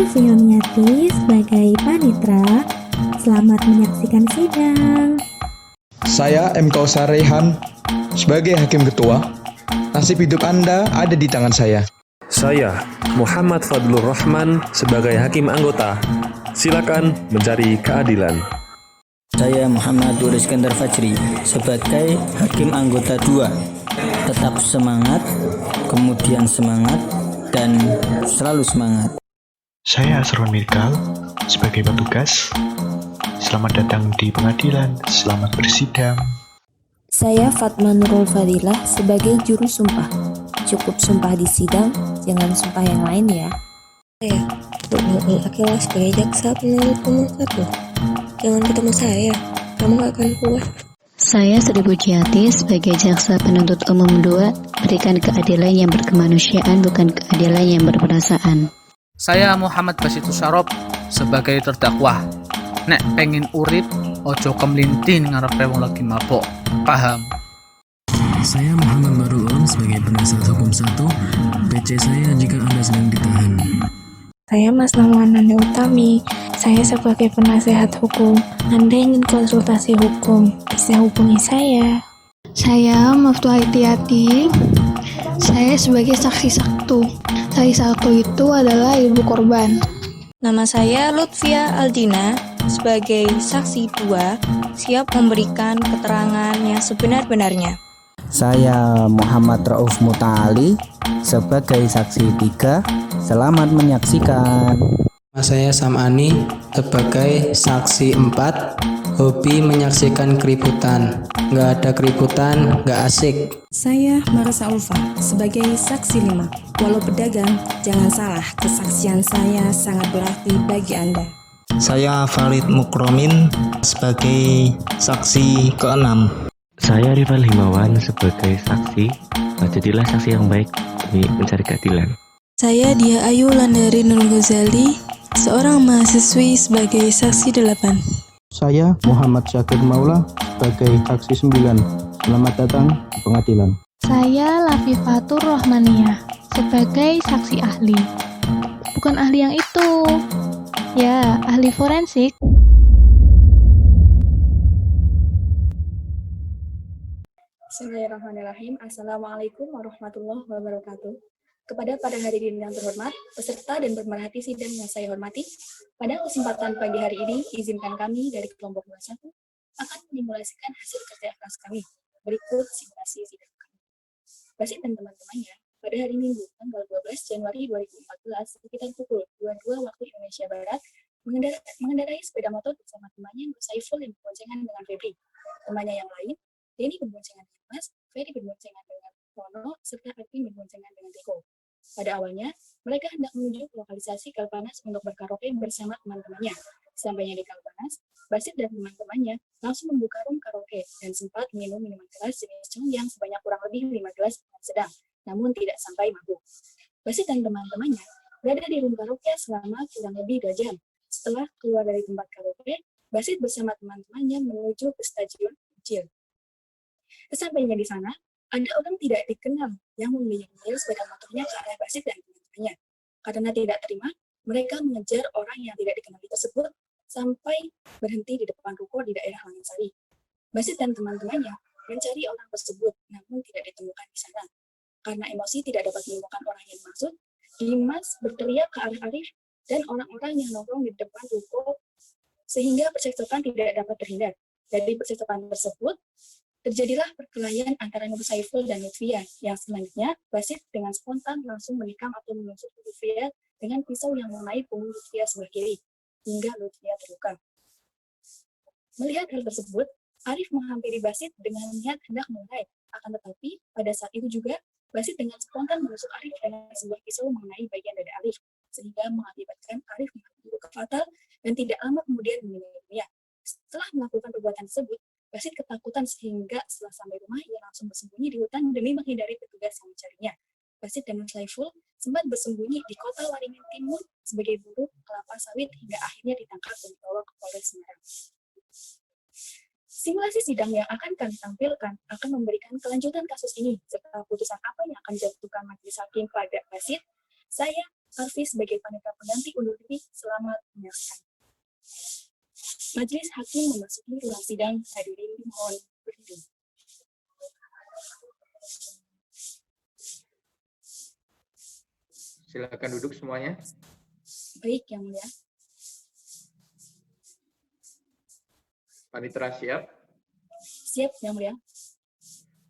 Fioniati sebagai panitera. Selamat menyaksikan sidang. Saya M. Kausar Rehan sebagai Hakim Ketua. Nasib hidup Anda ada di tangan saya. Saya Muhammad Fadlur Rahman sebagai Hakim Anggota. Silakan mencari keadilan. Saya Muhammad Nur Iskandar Fajri sebagai Hakim Anggota 2. Tetap semangat, kemudian semangat, dan selalu semangat. Saya Asron Mirkal sebagai petugas. Selamat datang di pengadilan, selamat bersidang. Saya Fatma Nurul Fadilah sebagai juru sumpah. Cukup sumpah di sidang, jangan sumpah yang lain ya. Saya Nurul Akila sebagai jaksa penuntut umum 1. Jangan ketemu saya, kamu gak akan puas. Saya Sri Pujiati sebagai jaksa penuntut umum 2, berikan keadilan yang berkemanusiaan, bukan keadilan yang berperasaan. Saya Muhammad Basitus Sarob sebagai terdakwa. Nek pengen urip, ojo kemlintin ngarepe wong lagi mabok. Paham? Saya Muhammad Barul Ulum sebagai penasihat hukum 1. PC saya jika Anda sedang ditahan. Saya Mas Nawanani Utami. Saya sebagai penasehat hukum. Anda ingin konsultasi hukum, bisa hubungi saya. Saya Maftuha Itiati. Saya sebagai saksi 1. Saksi 1 itu adalah ibu korban. Nama saya Lutfia Aldina. Sebagai saksi 2, siap memberikan keterangan yang sebenar-benarnya. Saya Muhammad Rauf Muta'ali sebagai saksi 3. Selamat menyaksikan. Saya Samani sebagai saksi 4. Hobi menyaksikan keributan. Nggak ada keributan, nggak asik. Saya Marasa Ulfa sebagai saksi 5. Walau pedagang, jangan salah, kesaksian saya sangat berarti bagi Anda. Saya Farid Mukromin sebagai saksi ke-6. Saya Rival Himawan sebagai saksi. Jadilah saksi yang baik demi mencari keadilan. Saya Dia Ayu Landari Nur Ghazali, seorang mahasiswi sebagai saksi 8. Saya Muhammad Syakir Maula sebagai saksi 9. Selamat datang di pengadilan. Saya Lafifatur Rohmania sebagai saksi ahli. Bukan ahli yang itu. Ya, ahli forensik. Bismillahirrahmanirrahim. Assalamualaikum warahmatullahi wabarakatuh. Kepada para hadirin yang terhormat, peserta dan pemerhati sidang yang saya hormati, pada kesempatan pagi hari ini, izinkan kami dari kelompok 21 akan menyimulasikan hasil kerja keras kami. Berikut simulasi sidang kami. Basit dan teman-temannya, pada hari Minggu, tanggal 12 Januari 2014, sekitar pukul 22 waktu Indonesia Barat, mengendarai sepeda motor bersama temannya Nur Saiful yang berboncengan dengan Febri. Temannya yang lain, Denny berboncengan dengan Mas, Ferry berboncengan dengan Tono, serta Arvin berboncengan dengan Riko. Pada awalnya, mereka hendak menuju ke lokalisasi Kalpanas untuk berkaraoke bersama teman-temannya. Sampainya di Kalpanas, Basit dan teman-temannya langsung membuka room karaoke dan sempat minum minuman keras jenis Chong yang sebanyak kurang lebih 5 gelas dengan sedang, namun tidak sampai mabuk. Basit dan teman-temannya berada di room karaoke selama kurang lebih 2 jam. Setelah keluar dari tempat karaoke, Basit bersama teman-temannya menuju ke stadion kecil. Sesampainya di sana, ada orang tidak dikenal yang membiayai sepeda motornya ke arah Basit dan teman-temannya. Karena tidak terima, mereka mengejar orang yang tidak dikenali tersebut sampai berhenti di depan ruko di daerah Langinsari. Basit dan teman-temannya mencari orang tersebut, namun tidak ditemukan di sana. Karena emosi tidak dapat menemukan orang yang dimaksud, Dimas berteriak ke arah Arif dan orang-orang yang nongkrong di depan ruko, sehingga percekcokan tidak dapat terhindar. Dari percekcokan tersebut, terjadilah perkelahian antara Nur Saiful dan Lutfia, yang selanjutnya Basit dengan spontan langsung menikam atau menusuk Lutfia dengan pisau yang mengenai punggung Lutfia sebelah kiri, hingga Lutfia terluka. Melihat hal tersebut, Arif menghampiri Basit dengan niat hendak mengenai, akan tetapi pada saat itu juga Basit dengan spontan menusuk Arif dengan sebuah pisau mengenai bagian dada Arif, sehingga mengakibatkan Arif mengalami luka fatal dan tidak lama kemudian meninggal dunia. Setelah melakukan perbuatan tersebut, Basit ketakutan sehingga setelah sampai rumah ia langsung bersembunyi di hutan demi menghindari petugas yang mencarinya. Basit dan Nur Saiful sempat bersembunyi di kota Waringin Timur sebagai buruh kelapa sawit hingga akhirnya ditangkap dan dibawa ke Polres Semarang. Simulasi sidang yang akan kami tampilkan akan memberikan kelanjutan kasus ini serta putusan apa yang akan dijatuhkan majelis hakim pada Basit Saya, Arfi, sebagai panitia pengganti undur diri, selamat menyaksikan. Majelis Hakim memasuki ruang sidang, hadirin dimohon berdiri. Silakan duduk semuanya. Baik, Yang Mulia. Panitera siap? Siap, Yang Mulia.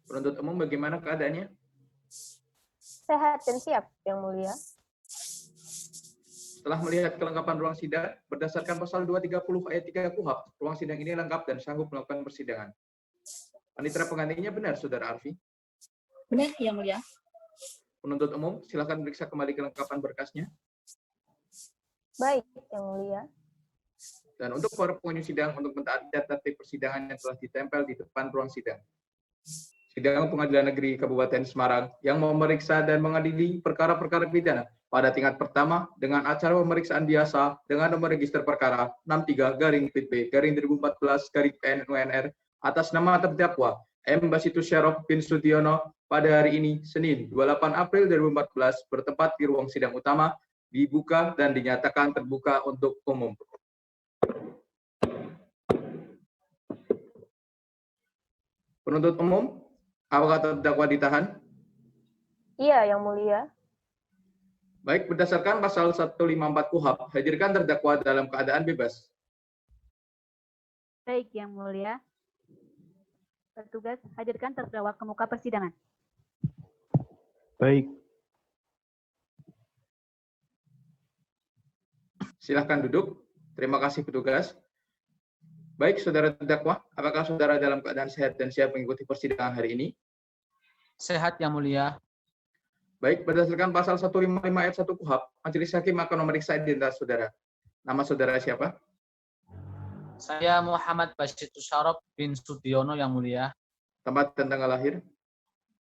Penuntut umum bagaimana keadaannya? Sehat dan siap, Yang Mulia. Setelah melihat kelengkapan ruang sidang, berdasarkan pasal 230 ayat 3 KUHP, ruang sidang ini lengkap dan sanggup melakukan persidangan. Panitera penggantinya benar, Saudara Arfi? Benar, Yang Mulia. Penuntut umum, silakan periksa kembali kelengkapan berkasnya. Baik, Yang Mulia. Dan untuk para pengunjung sidang, untuk mentaati tertib persidangan yang telah ditempel di depan ruang sidang. Sidang Pengadilan Negeri Kabupaten Semarang yang memeriksa dan mengadili perkara-perkara pidana pada tingkat pertama dengan acara pemeriksaan biasa dengan nomor register perkara 63-PP-2014-PN-UNR atas nama terdakwa M. Basitus Syarop bin Sudiono pada hari ini, Senin 28 April 2014, bertempat di ruang sidang utama, dibuka dan dinyatakan terbuka untuk umum. Penuntut umum, apakah terdakwa ditahan? Iya, Yang Mulia. Baik, berdasarkan pasal 154 KUHP, hadirkan terdakwa dalam keadaan bebas. Baik, Yang Mulia. Petugas, hadirkan terdakwa ke muka persidangan. Baik. Silahkan duduk. Terima kasih petugas. Baik, saudara terdakwa, apakah saudara dalam keadaan sehat dan siap mengikuti persidangan hari ini? Sehat, Yang Mulia. Baik, berdasarkan pasal 155 ayat 1 KUHP, majelis hakim akan memeriksa identitas saudara. Nama saudara siapa? Saya Muhammad Basitus Syarop bin Sudiono, Yang Mulia. Tempat dan tanggal lahir?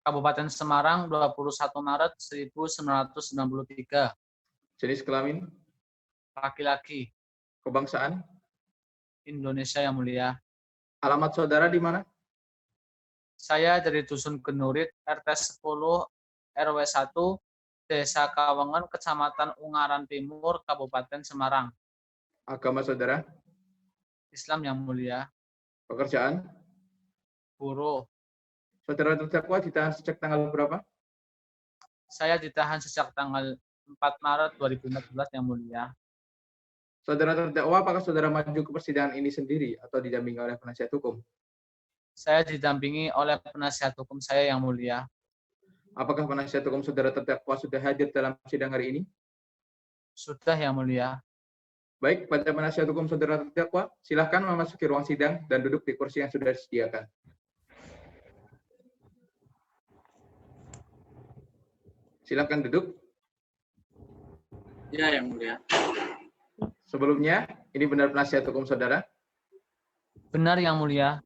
Kabupaten Semarang, 21 Maret 1993. Jenis kelamin? Laki-laki. Kebangsaan? Indonesia, Yang Mulia. Alamat saudara di mana? Saya dari Dusun Genurit, RT 10, RW 1, Desa Kawengen, Kecamatan Ungaran Timur, Kabupaten Semarang. Agama saudara? Islam, Yang Mulia. Pekerjaan? Buruh. Saudara terdakwa ditahan sejak tanggal berapa? Saya ditahan sejak tanggal 4 Maret 2014, Yang Mulia. Saudara terdakwa, apakah saudara maju ke persidangan ini sendiri atau didampingi oleh penasihat hukum? Saya didampingi oleh penasihat hukum saya, Yang Mulia. Apakah penasihat hukum saudara terdakwa sudah hadir dalam sidang hari ini? Sudah, Yang Mulia. Baik, pada penasihat hukum saudara terdakwa, silahkan memasuki ruang sidang dan duduk di kursi yang sudah disediakan. Silahkan duduk. Ya, Yang Mulia. Sebelumnya, ini benar penasihat hukum saudara? Benar, Yang Mulia.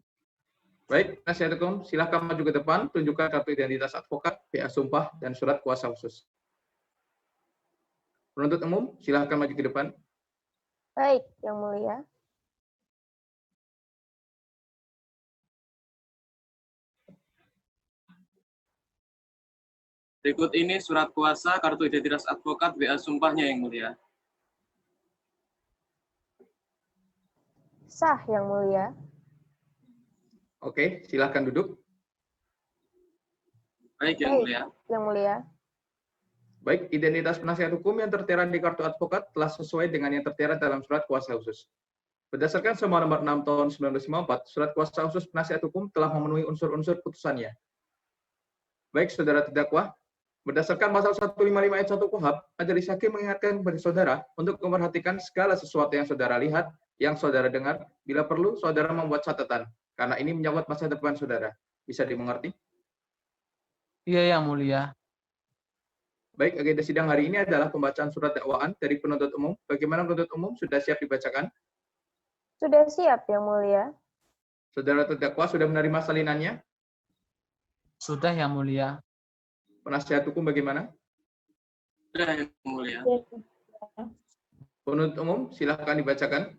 Baik, penasihat hukum, silahkan maju ke depan, tunjukkan kartu identitas advokat, PA sumpah, dan surat kuasa khusus. Penuntut umum, silahkan maju ke depan. Baik, Yang Mulia. Berikut ini surat kuasa, kartu identitas advokat, WA sumpahnya, Yang Mulia. Sah, Yang Mulia. Oke, silahkan duduk. Baik, Yang Mulia. Yang Mulia. Baik, identitas penasihat hukum yang tertera di kartu advokat telah sesuai dengan yang tertera dalam surat kuasa khusus. Berdasarkan Semua Nomor 6 Tahun 1954, surat kuasa khusus penasihat hukum telah memenuhi unsur-unsur putusannya. Baik, saudara terdakwa, berdasarkan pasal 155 ayat 1 KUHP, majelis hakim mengingatkan kepada saudara untuk memperhatikan segala sesuatu yang saudara lihat, yang saudara dengar, bila perlu saudara membuat catatan, karena ini menyangkut masa depan saudara. Bisa dimengerti? Iya, Yang Mulia. Baik, agenda sidang hari ini adalah pembacaan surat dakwaan dari penuntut umum. Bagaimana penuntut umum? Sudah siap dibacakan? Sudah siap, Yang Mulia. Saudara terdakwa sudah menerima salinannya? Sudah, Yang Mulia. Penasihat hukum bagaimana? Sudah, Yang Mulia. Penuntut umum, silakan dibacakan.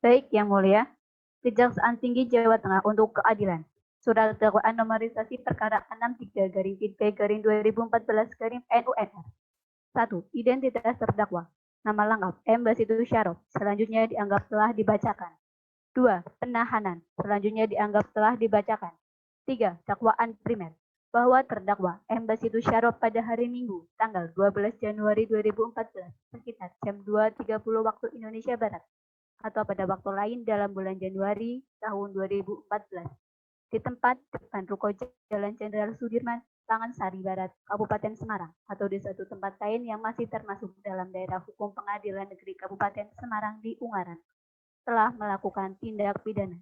Baik, Yang Mulia. Kejaksaan Tinggi Jawa Tengah untuk Keadilan. Surat dakwaan nomorisasi perkara 63-IP-2014-NUNR 1. Identitas terdakwa. Nama lengkap M. Basitus Syarop. Selanjutnya dianggap telah dibacakan. 2. Penahanan. Selanjutnya dianggap telah dibacakan. 3. Dakwaan primer. Bahwa terdakwa M. Basitus Syarop pada hari Minggu, tanggal 12 Januari 2014, sekitar jam 2.30 waktu Indonesia Barat, atau pada waktu lain dalam bulan Januari tahun 2014, di tempat depan Ruko Jalan Jenderal Sudirman, Tangansari Barat, Kabupaten Semarang, atau di suatu tempat lain yang masih termasuk dalam daerah hukum Pengadilan Negeri Kabupaten Semarang di Ungaran, telah melakukan tindak pidana,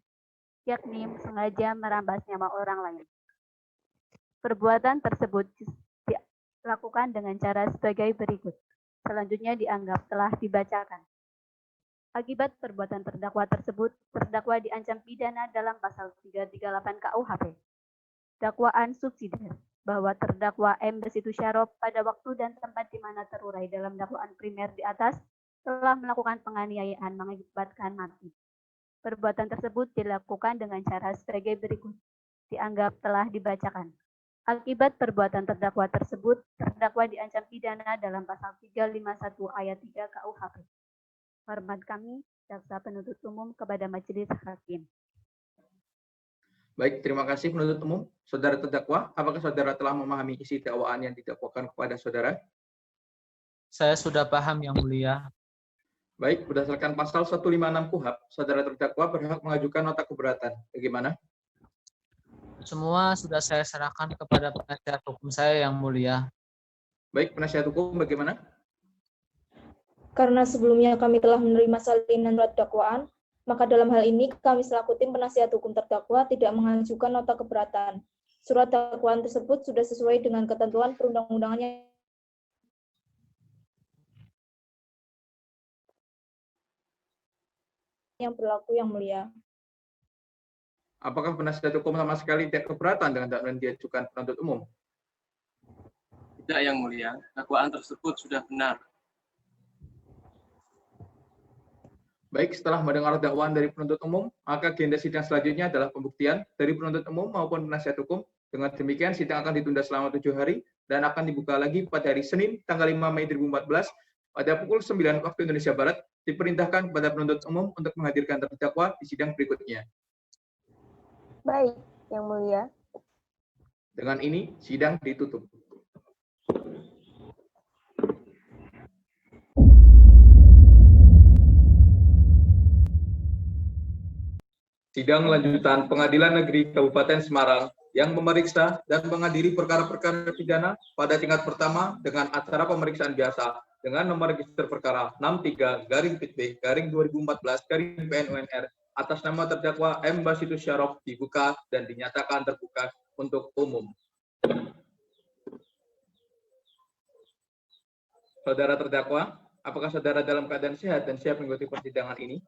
yakni sengaja merampas nyawa orang lain. Perbuatan tersebut dilakukan dengan cara sebagai berikut. Selanjutnya dianggap telah dibacakan. Akibat perbuatan terdakwa tersebut, terdakwa diancam pidana dalam pasal 338 KUHP. Dakwaan subsidiar bahwa terdakwa M. Basitus Syarop pada waktu dan tempat di mana terurai dalam dakwaan primer di atas telah melakukan penganiayaan mengakibatkan mati. Perbuatan tersebut dilakukan dengan cara sebagai berikut. Dianggap telah dibacakan. Akibat perbuatan terdakwa tersebut, terdakwa diancam pidana dalam pasal 351 ayat 3 KUHP. Hormat kami, Jaksa Penuntut Umum kepada Majelis Hakim. Baik, terima kasih penuntut umum. Saudara terdakwa, apakah saudara telah memahami isi dakwaan yang didakwakan kepada saudara? Saya sudah paham, Yang Mulia. Baik, berdasarkan pasal 156 KUHP, saudara terdakwa berhak mengajukan nota keberatan. Bagaimana? Semua sudah saya serahkan kepada penasihat hukum saya, Yang Mulia. Baik, penasihat hukum bagaimana? Karena sebelumnya kami telah menerima salinan surat dakwaan, maka dalam hal ini kami selaku tim penasihat hukum terdakwa tidak mengajukan nota keberatan. Surat dakwaan tersebut sudah sesuai dengan ketentuan perundang-undangannya yang berlaku, Yang Mulia. Apakah penasihat hukum sama sekali tidak keberatan dengan dakwaan yang diajukan penuntut umum? Tidak, Yang Mulia. Dakwaan tersebut sudah benar. Baik, setelah mendengar dakwaan dari penuntut umum, maka agenda sidang selanjutnya adalah pembuktian dari penuntut umum maupun penasihat hukum. Dengan demikian, sidang akan ditunda selama 7 hari dan akan dibuka lagi pada hari Senin, tanggal 5 Mei 2014, pada pukul 9 waktu Indonesia Barat. Diperintahkan kepada penuntut umum untuk menghadirkan terdakwa di sidang berikutnya. Baik, Yang Mulia. Dengan ini, sidang ditutup. Sidang lanjutan Pengadilan Negeri Kabupaten Semarang yang memeriksa dan mengadili perkara-perkara pidana pada tingkat pertama dengan acara pemeriksaan biasa dengan nomor register perkara 63-PB-2014-PN-UNR atas nama terdakwa M. Basitus Syarop dibuka dan dinyatakan terbuka untuk umum. Saudara terdakwa, apakah saudara dalam keadaan sehat dan siap mengikuti persidangan ini?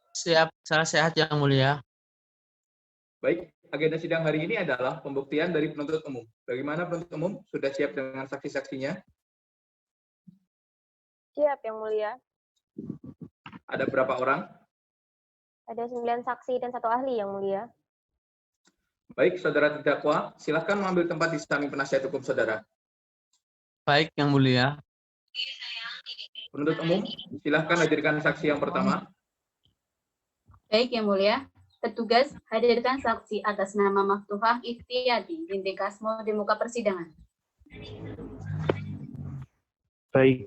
Siap, saya sehat, Yang Mulia. Baik, agenda sidang hari ini adalah pembuktian dari penuntut umum. Bagaimana penuntut umum? Sudah siap dengan saksi-saksinya? Siap, Yang Mulia. Ada berapa orang? Ada 9 saksi dan 1 ahli, Yang Mulia. Baik, saudara terdakwa, silakan mengambil tempat di samping penasihat hukum saudara. Baik, Yang Mulia. Penuntut umum, silakan hadirkan saksi yang pertama. Baik, Yang Mulia. Petugas, hadirkan saksi atas nama Maftuhah Iftiyati binti Kasmo di muka persidangan. Baik.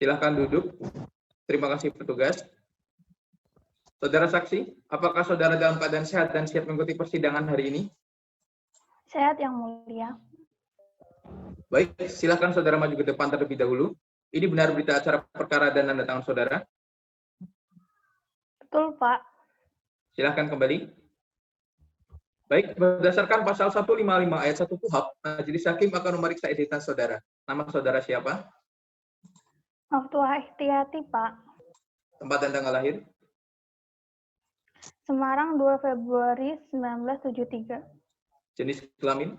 Silakan duduk. Terima kasih petugas. Saudara saksi, apakah saudara dalam keadaan sehat dan siap mengikuti persidangan hari ini? Sehat, Yang Mulia. Baik, silakan saudara maju ke depan terlebih dahulu. Ini benar berita acara perkara dan tanda tangan saudara? Betul, Pak. Silakan kembali. Baik, berdasarkan pasal 155 ayat 1 KUHP, Majelis Hakim akan memeriksa identitas saudara. Nama saudara siapa? Maftuhah Iftiyati, Pak. Tempat dan tanggal lahir? Semarang, 2 Februari 1973. Jenis kelamin?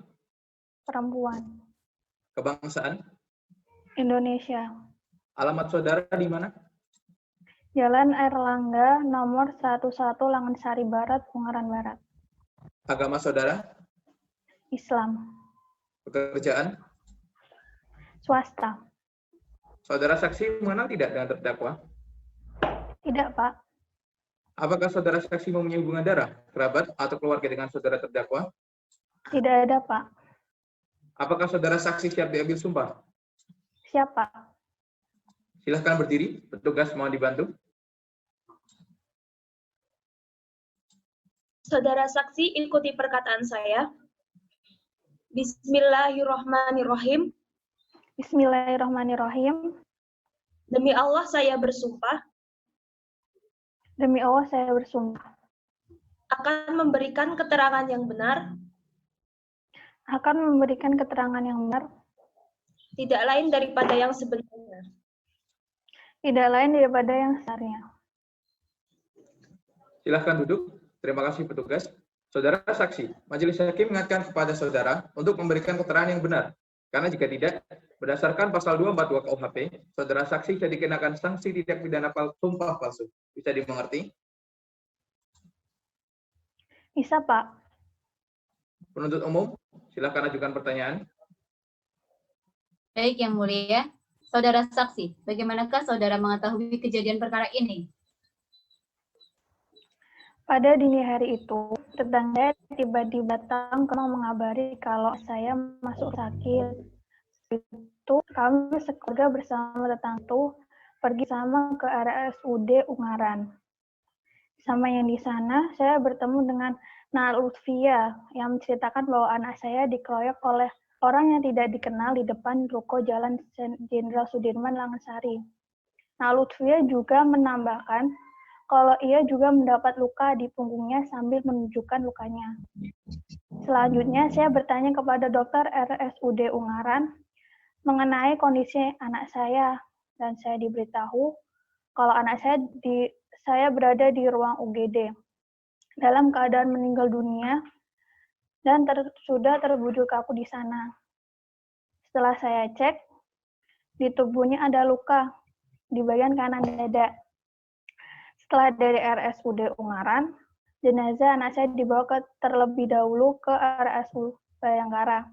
Perempuan. Kebangsaan? Indonesia. Alamat saudara di mana? Jalan Airlangga, nomor 11 Langansari Barat, Ungaran Barat. Agama saudara? Islam. Pekerjaan? Swasta. Saudara saksi mengenal tidak dengan terdakwa? Tidak, Pak. Apakah saudara saksi mempunyai hubungan darah, kerabat, atau keluarga dengan saudara terdakwa? Tidak ada, Pak. Apakah saudara saksi siap diambil sumpah? Siap, Pak. Silahkan berdiri, petugas mohon dibantu. Saudara saksi ikuti perkataan saya. Bismillahirrahmanirrahim. Bismillahirrahmanirrahim. Demi Allah saya bersumpah. Demi Allah saya bersumpah. Akan memberikan keterangan yang benar. Akan memberikan keterangan yang benar. Tidak lain daripada yang sebenarnya. Tidak lain daripada yang sebenarnya. Silahkan duduk. Terima kasih petugas. Saudara saksi, majelis hakim mengingatkan kepada saudara untuk memberikan keterangan yang benar. Karena jika tidak, berdasarkan pasal 242 KUHP, saudara saksi bisa dikenakan sanksi tindak pidana sumpah palsu. Bisa dimengerti? Bisa, Pak. Penuntut umum, silakan ajukan pertanyaan. Baik, Yang Mulia. Saudara saksi, bagaimanakah saudara mengetahui kejadian perkara ini? Pada dini hari itu, tetangga tiba-tiba datang ke rumah mengabari kalau saya masuk sakit. Itu kami sekeluarga bersama tetangga itu pergi sama ke RSUD Ungaran. Sama yang di sana, saya bertemu dengan Nah Lutfia yang menceritakan bahwa anak saya dikeroyok oleh orang yang tidak dikenal di depan ruko Jalan Jenderal Sudirman Langasari. Nah Lutfia juga menambahkan kalau ia juga mendapat luka di punggungnya sambil menunjukkan lukanya. Selanjutnya, saya bertanya kepada dokter RSUD Ungaran mengenai kondisi anak saya, dan saya diberitahu kalau anak saya berada di ruang UGD dalam keadaan meninggal dunia dan sudah terbujur kaku di sana. Setelah saya cek, di tubuhnya ada luka di bagian kanan dada. Setelah dari RSUD Ungaran, jenazah anak saya dibawa terlebih dahulu ke RSUD Bayangkara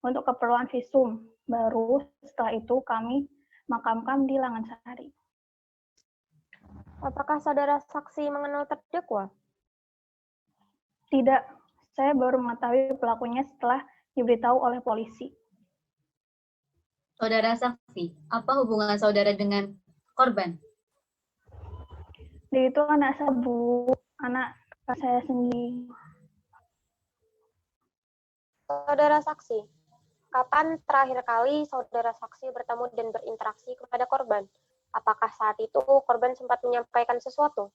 untuk keperluan visum. Baru setelah itu kami makamkan di Langasari. Apakah saudara saksi mengenal terdakwa? Tidak, saya baru mengetahui pelakunya setelah diberitahu oleh polisi. Saudara saksi, apa hubungan saudara dengan korban? Dia itu anak saya, Bu. Anak saya sendiri. Saudara saksi, kapan terakhir kali saudara saksi bertemu dan berinteraksi kepada korban? Apakah saat itu korban sempat menyampaikan sesuatu?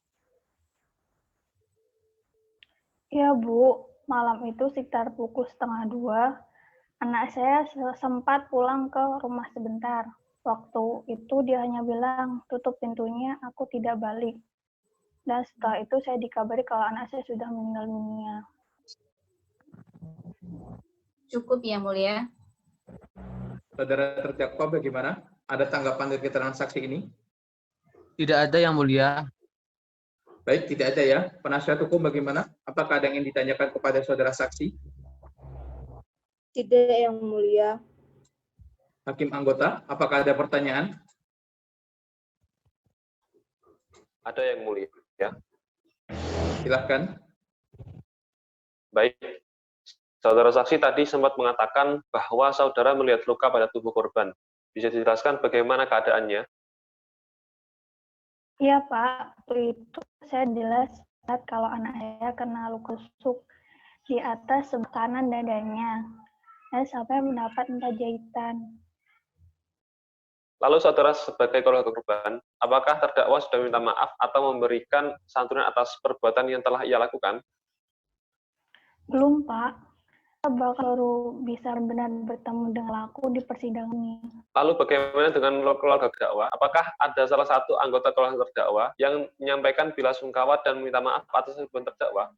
Ya, Bu. Malam itu sekitar pukul 1:30, anak saya sempat pulang ke rumah sebentar. Waktu itu dia hanya bilang, tutup pintunya, aku tidak balik. Dan setelah itu saya dikabari kalau anak saya sudah meninggal dunia. Cukup, Yang Mulia. Saudara terdakwa bagaimana? Ada tanggapan dari keterangan saksi ini? Tidak ada, Yang Mulia. Baik, tidak ada ya. Penasihat hukum bagaimana? Apakah ada yang ingin ditanyakan kepada saudara saksi? Tidak, Yang Mulia. Hakim anggota, apakah ada pertanyaan? Ada, Yang Mulia. Ya. Silahkan. Baik. Saudara saksi tadi sempat mengatakan bahwa saudara melihat luka pada tubuh korban. Bisa dijelaskan bagaimana keadaannya? Iya, Pak. Waktu itu saya jelas lihat kalau anak saya kena luka tusuk di atas sebelah kanan dadanya. Dan sampai mendapat 4 jahitan. Lalu saudara sebagai keluarga korban, apakah terdakwa sudah minta maaf atau memberikan santunan atas perbuatan yang telah ia lakukan? Belum, Pak. Saya baru bisa benar bertemu dengan pelaku di persidangan ini. Lalu bagaimana dengan keluarga terdakwa? Apakah ada salah satu anggota keluarga terdakwa yang menyampaikan bela sungkawa dan meminta maaf atas perbuatan terdakwa?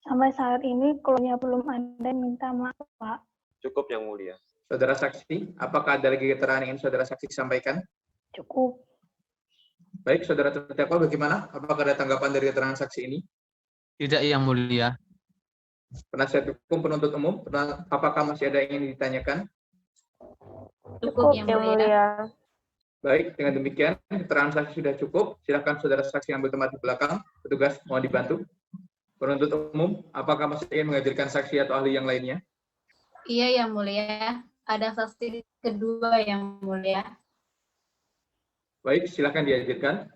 Sampai saat ini keluarga belum ada yang minta maaf, Pak. Cukup, Yang Mulia. Saudara saksi, apakah ada lagi keterangan yang ingin saudara saksi sampaikan? Cukup. Baik, saudara terdakwa bagaimana? Apakah ada tanggapan dari keterangan saksi ini? Tidak, Yang Mulia. Penasihat hukum penuntut umum, apakah masih ada yang ingin ditanyakan? Cukup, Yang Mulia. Baik, dengan demikian keterangan saksi sudah cukup. Silakan saudara saksi ambil tempat di belakang. Petugas mohon dibantu. Penuntut umum, apakah masih ingin menghadirkan saksi atau ahli yang lainnya? Iya, Yang Mulia. Ada saksi kedua, Yang Mulia. Baik, silakan dihadirkan.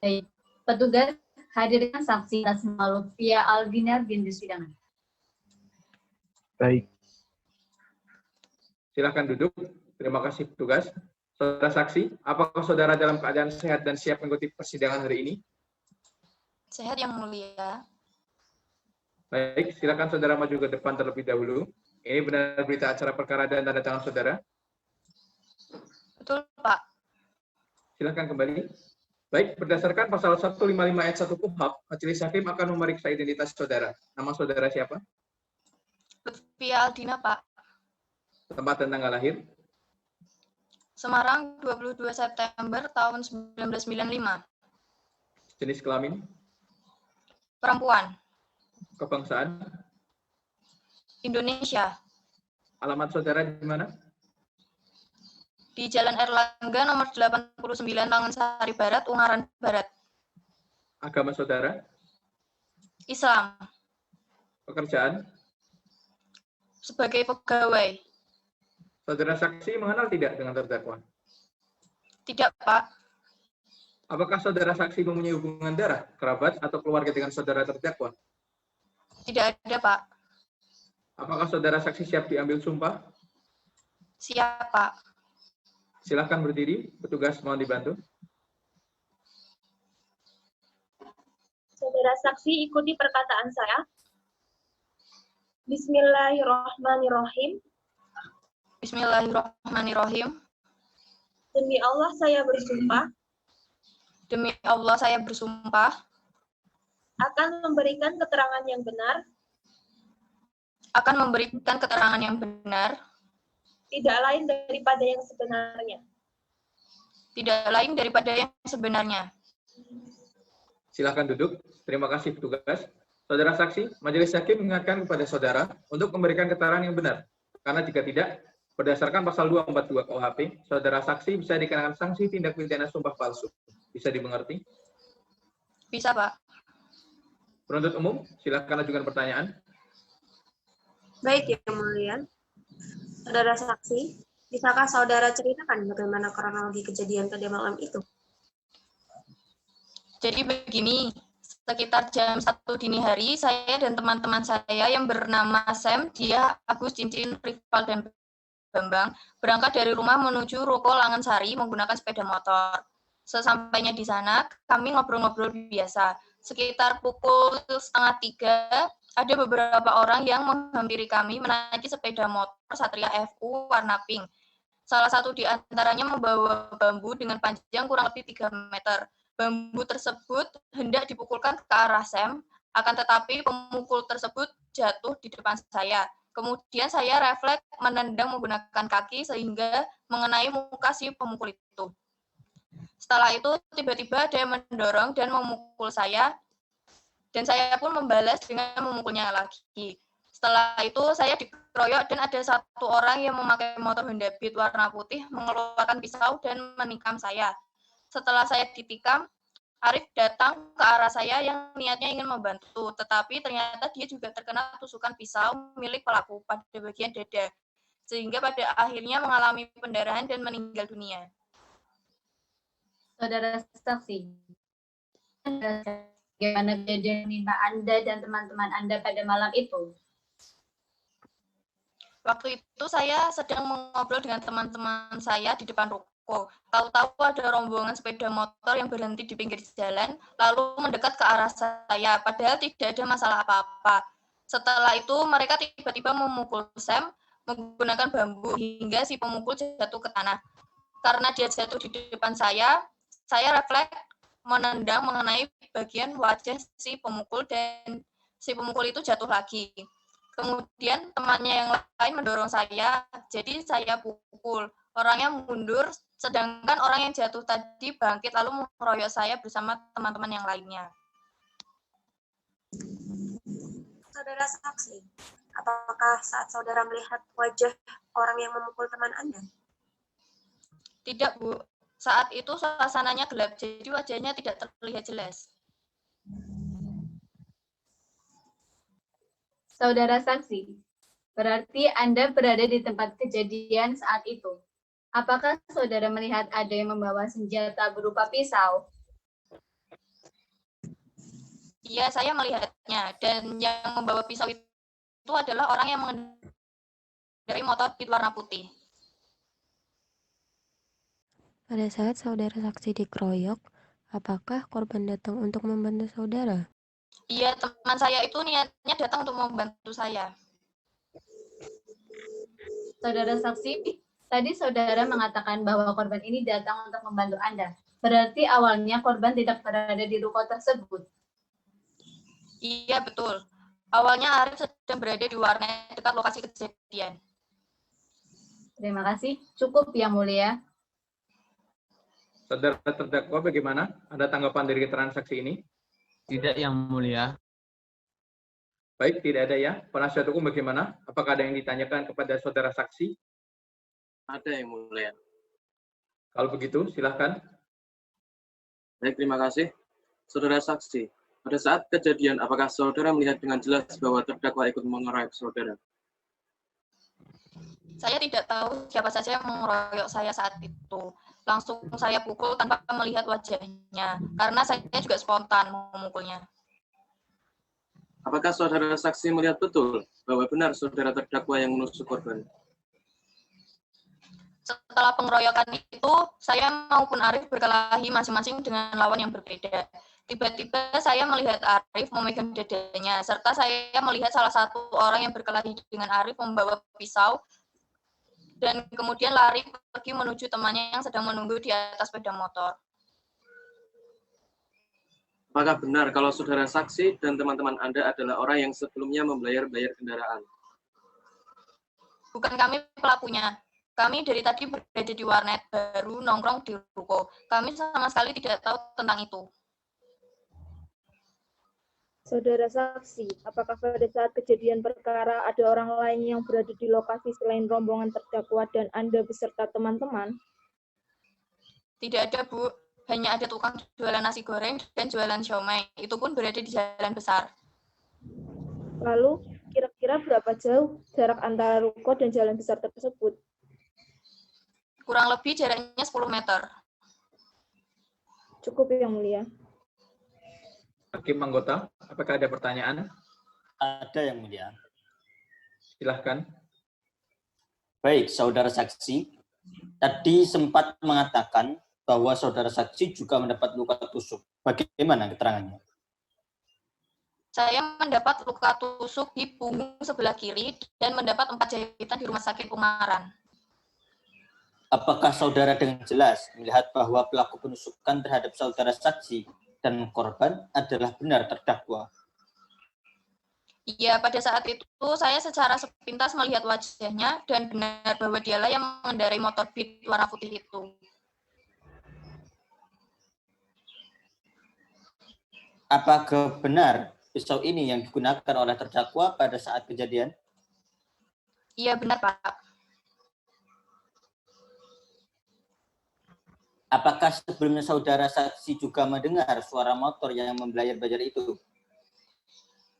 Baik. Petugas, hadirkan saksi atas nama Lutfia Aldina bin Sidangan. Baik. Silakan duduk. Terima kasih petugas. Saudara saksi, apakah saudara dalam keadaan sehat dan siap mengikuti persidangan hari ini? Sehat, Yang Mulia. Baik, silakan saudara maju ke depan terlebih dahulu. Ini benar berita acara perkara dan tanda tangan saudara. Betul, Pak. Silakan kembali. Baik, berdasarkan pasal 155 ayat 1 KUHP, Majelis Hakim akan memeriksa identitas saudara. Nama saudara siapa? Lutfia Aldina, Pak. Tempat dan tanggal lahir? Semarang, 22 September tahun 1995. Jenis kelamin? Perempuan. Kebangsaan? Indonesia. Alamat saudara di mana? Di Jalan Erlangga nomor 89 Tangansari Barat, Ungaran Barat. Agama saudara? Islam. Pekerjaan? Sebagai pegawai. Saudara saksi mengenal tidak dengan terdakwa? Tidak, Pak. Apakah saudara saksi mempunyai hubungan darah, kerabat, atau keluarga dengan saudara terdakwa? Tidak ada, Pak. Apakah saudara saksi siap diambil sumpah? Siap, Pak. Silakan berdiri, petugas mohon dibantu. Saudara saksi ikuti perkataan saya. Bismillahirrahmanirrahim. Bismillahirrahmanirrahim. Demi Allah saya bersumpah. Demi Allah saya bersumpah. Akan memberikan keterangan yang benar. Akan memberikan keterangan yang benar. Tidak lain daripada yang sebenarnya. Tidak lain daripada yang sebenarnya. Silakan duduk. Terima kasih petugas. Saudara saksi, Majelis Hakim mengingatkan kepada saudara untuk memberikan keterangan yang benar. Karena jika tidak, berdasarkan pasal 242 KUHP, saudara saksi bisa dikenakan sanksi tindak pidana sumpah palsu. Bisa dimengerti? Bisa, Pak. Penuntut umum, silakan ajukan pertanyaan. Baik, Yang Mulia. Saudara saksi, bisakah saudara ceritakan bagaimana kronologi kejadian pada malam itu? Jadi begini, sekitar jam 1 dini hari, saya dan teman-teman saya yang bernama Sam, dia, Agus, Cincin, Rival, dan Bambang berangkat dari rumah menuju Ruko Langensari menggunakan sepeda motor. Sesampainya di sana, kami ngobrol-ngobrol biasa. Sekitar pukul 2:30, ada beberapa orang yang menghampiri kami menaiki sepeda motor Satria FU warna pink. Salah satu di antaranya membawa bambu dengan panjang kurang lebih 3 meter. Bambu tersebut hendak dipukulkan ke arah Sam, akan tetapi pemukul tersebut jatuh di depan saya. Kemudian saya refleks menendang menggunakan kaki sehingga mengenai muka si pemukul itu. Setelah itu tiba-tiba ada yang mendorong dan memukul saya, dan saya pun membalas dengan memukulnya lagi. Setelah itu saya dikeroyok dan ada satu orang yang memakai motor Honda Beat warna putih mengeluarkan pisau dan menikam saya. Setelah saya ditikam, Arif datang ke arah saya yang niatnya ingin membantu, tetapi ternyata dia juga terkena tusukan pisau milik pelaku pada bagian dada, sehingga pada akhirnya mengalami pendarahan dan meninggal dunia. Saudara saksi, bagaimana kejadian menimpa Anda dan teman-teman Anda pada malam itu? Waktu itu saya sedang mengobrol dengan teman-teman saya di depan ruko. Tahu-tahu ada rombongan sepeda motor yang berhenti di pinggir jalan, lalu mendekat ke arah saya, padahal tidak ada masalah apa-apa. Setelah itu mereka tiba-tiba memukul Sam menggunakan bambu hingga si pemukul jatuh ke tanah. Karena dia jatuh di depan saya refleks menendang mengenai bagian wajah si pemukul dan si pemukul itu jatuh lagi. Kemudian temannya yang lain mendorong saya, jadi saya pukul. Orangnya mundur, sedangkan orang yang jatuh tadi bangkit lalu mengeroyok saya bersama teman-teman yang lainnya. Saudara saksi, apakah saat saudara melihat wajah orang yang memukul teman Anda? Tidak, Bu. Saat itu suasananya gelap, jadi wajahnya tidak terlihat jelas. Saudara saksi, berarti Anda berada di tempat kejadian saat itu. Apakah saudara melihat ada yang membawa senjata berupa pisau? Iya, saya melihatnya. Dan yang membawa pisau itu adalah orang yang mengendarai motor pit warna putih. Pada saat saudara saksi dikeroyok, apakah korban datang untuk membantu saudara? Iya, teman saya itu niatnya datang untuk membantu saya. Saudara saksi, tadi saudara mengatakan bahwa korban ini datang untuk membantu Anda. Berarti awalnya korban tidak berada di ruko tersebut. Iya, betul. Awalnya Arif sedang berada di warnet dekat lokasi kejadian. Terima kasih. Cukup, Yang Mulia. Saudara terdakwa bagaimana? Ada tanggapan dari keterangan saksi ini? Tidak, Yang Mulia. Baik, tidak ada ya. Penasihat hukum bagaimana? Apakah ada yang ditanyakan kepada saudara saksi? Ada, Yang Mulia. Kalau begitu, silahkan. Baik, terima kasih. Saudara saksi, pada saat kejadian, apakah saudara melihat dengan jelas bahwa terdakwa ikut mengeroyok saudara? Saya tidak tahu siapa saja yang mengeroyok saya saat itu. Langsung saya pukul tanpa melihat wajahnya, karena saya juga spontan memukulnya. Apakah saudara saksi melihat betul bahwa benar saudara terdakwa yang menusuk korban? Setelah pengeroyokan itu, saya maupun Arif berkelahi masing-masing dengan lawan yang berbeda. Tiba-tiba saya melihat Arif memegang dadanya, serta saya melihat salah satu orang yang berkelahi dengan Arif membawa pisau, dan kemudian lari pergi menuju temannya yang sedang menunggu di atas sepeda motor. Apakah benar kalau saudara saksi dan teman-teman Anda adalah orang yang sebelumnya membayar kendaraan? Bukan kami pelakunya. Kami dari tadi berada di warnet, baru nongkrong di ruko. Kami sama sekali tidak tahu tentang itu. Saudara saksi, apakah pada saat kejadian perkara ada orang lain yang berada di lokasi selain rombongan terdakwa dan Anda beserta teman-teman? Tidak ada, Bu. Hanya ada tukang jualan nasi goreng dan jualan siomay. Itu pun berada di jalan besar. Lalu, kira-kira berapa jauh jarak antara ruko dan jalan besar tersebut? Kurang lebih jaraknya 10 meter. Cukup, Yang Mulia. Hakim anggota, apakah ada pertanyaan? Ada, Yang Mulia. Silahkan. Baik, saudara saksi. Tadi sempat mengatakan bahwa saudara saksi juga mendapat luka tusuk. Bagaimana keterangannya? Saya mendapat luka tusuk di punggung sebelah kiri dan mendapat 4 jahitan di rumah sakit Ungaran. Apakah saudara dengan jelas melihat bahwa pelaku penusukan terhadap saudara saksi dan korban adalah benar terdakwa? Iya, pada saat itu saya secara sepintas melihat wajahnya dan benar bahwa dialah yang mengendarai motor Beat warna putih itu. Apakah benar pisau ini yang digunakan oleh terdakwa pada saat kejadian? Iya, benar, Pak. Apakah sebelumnya saudara saksi juga mendengar suara motor yang membayar-bayar itu?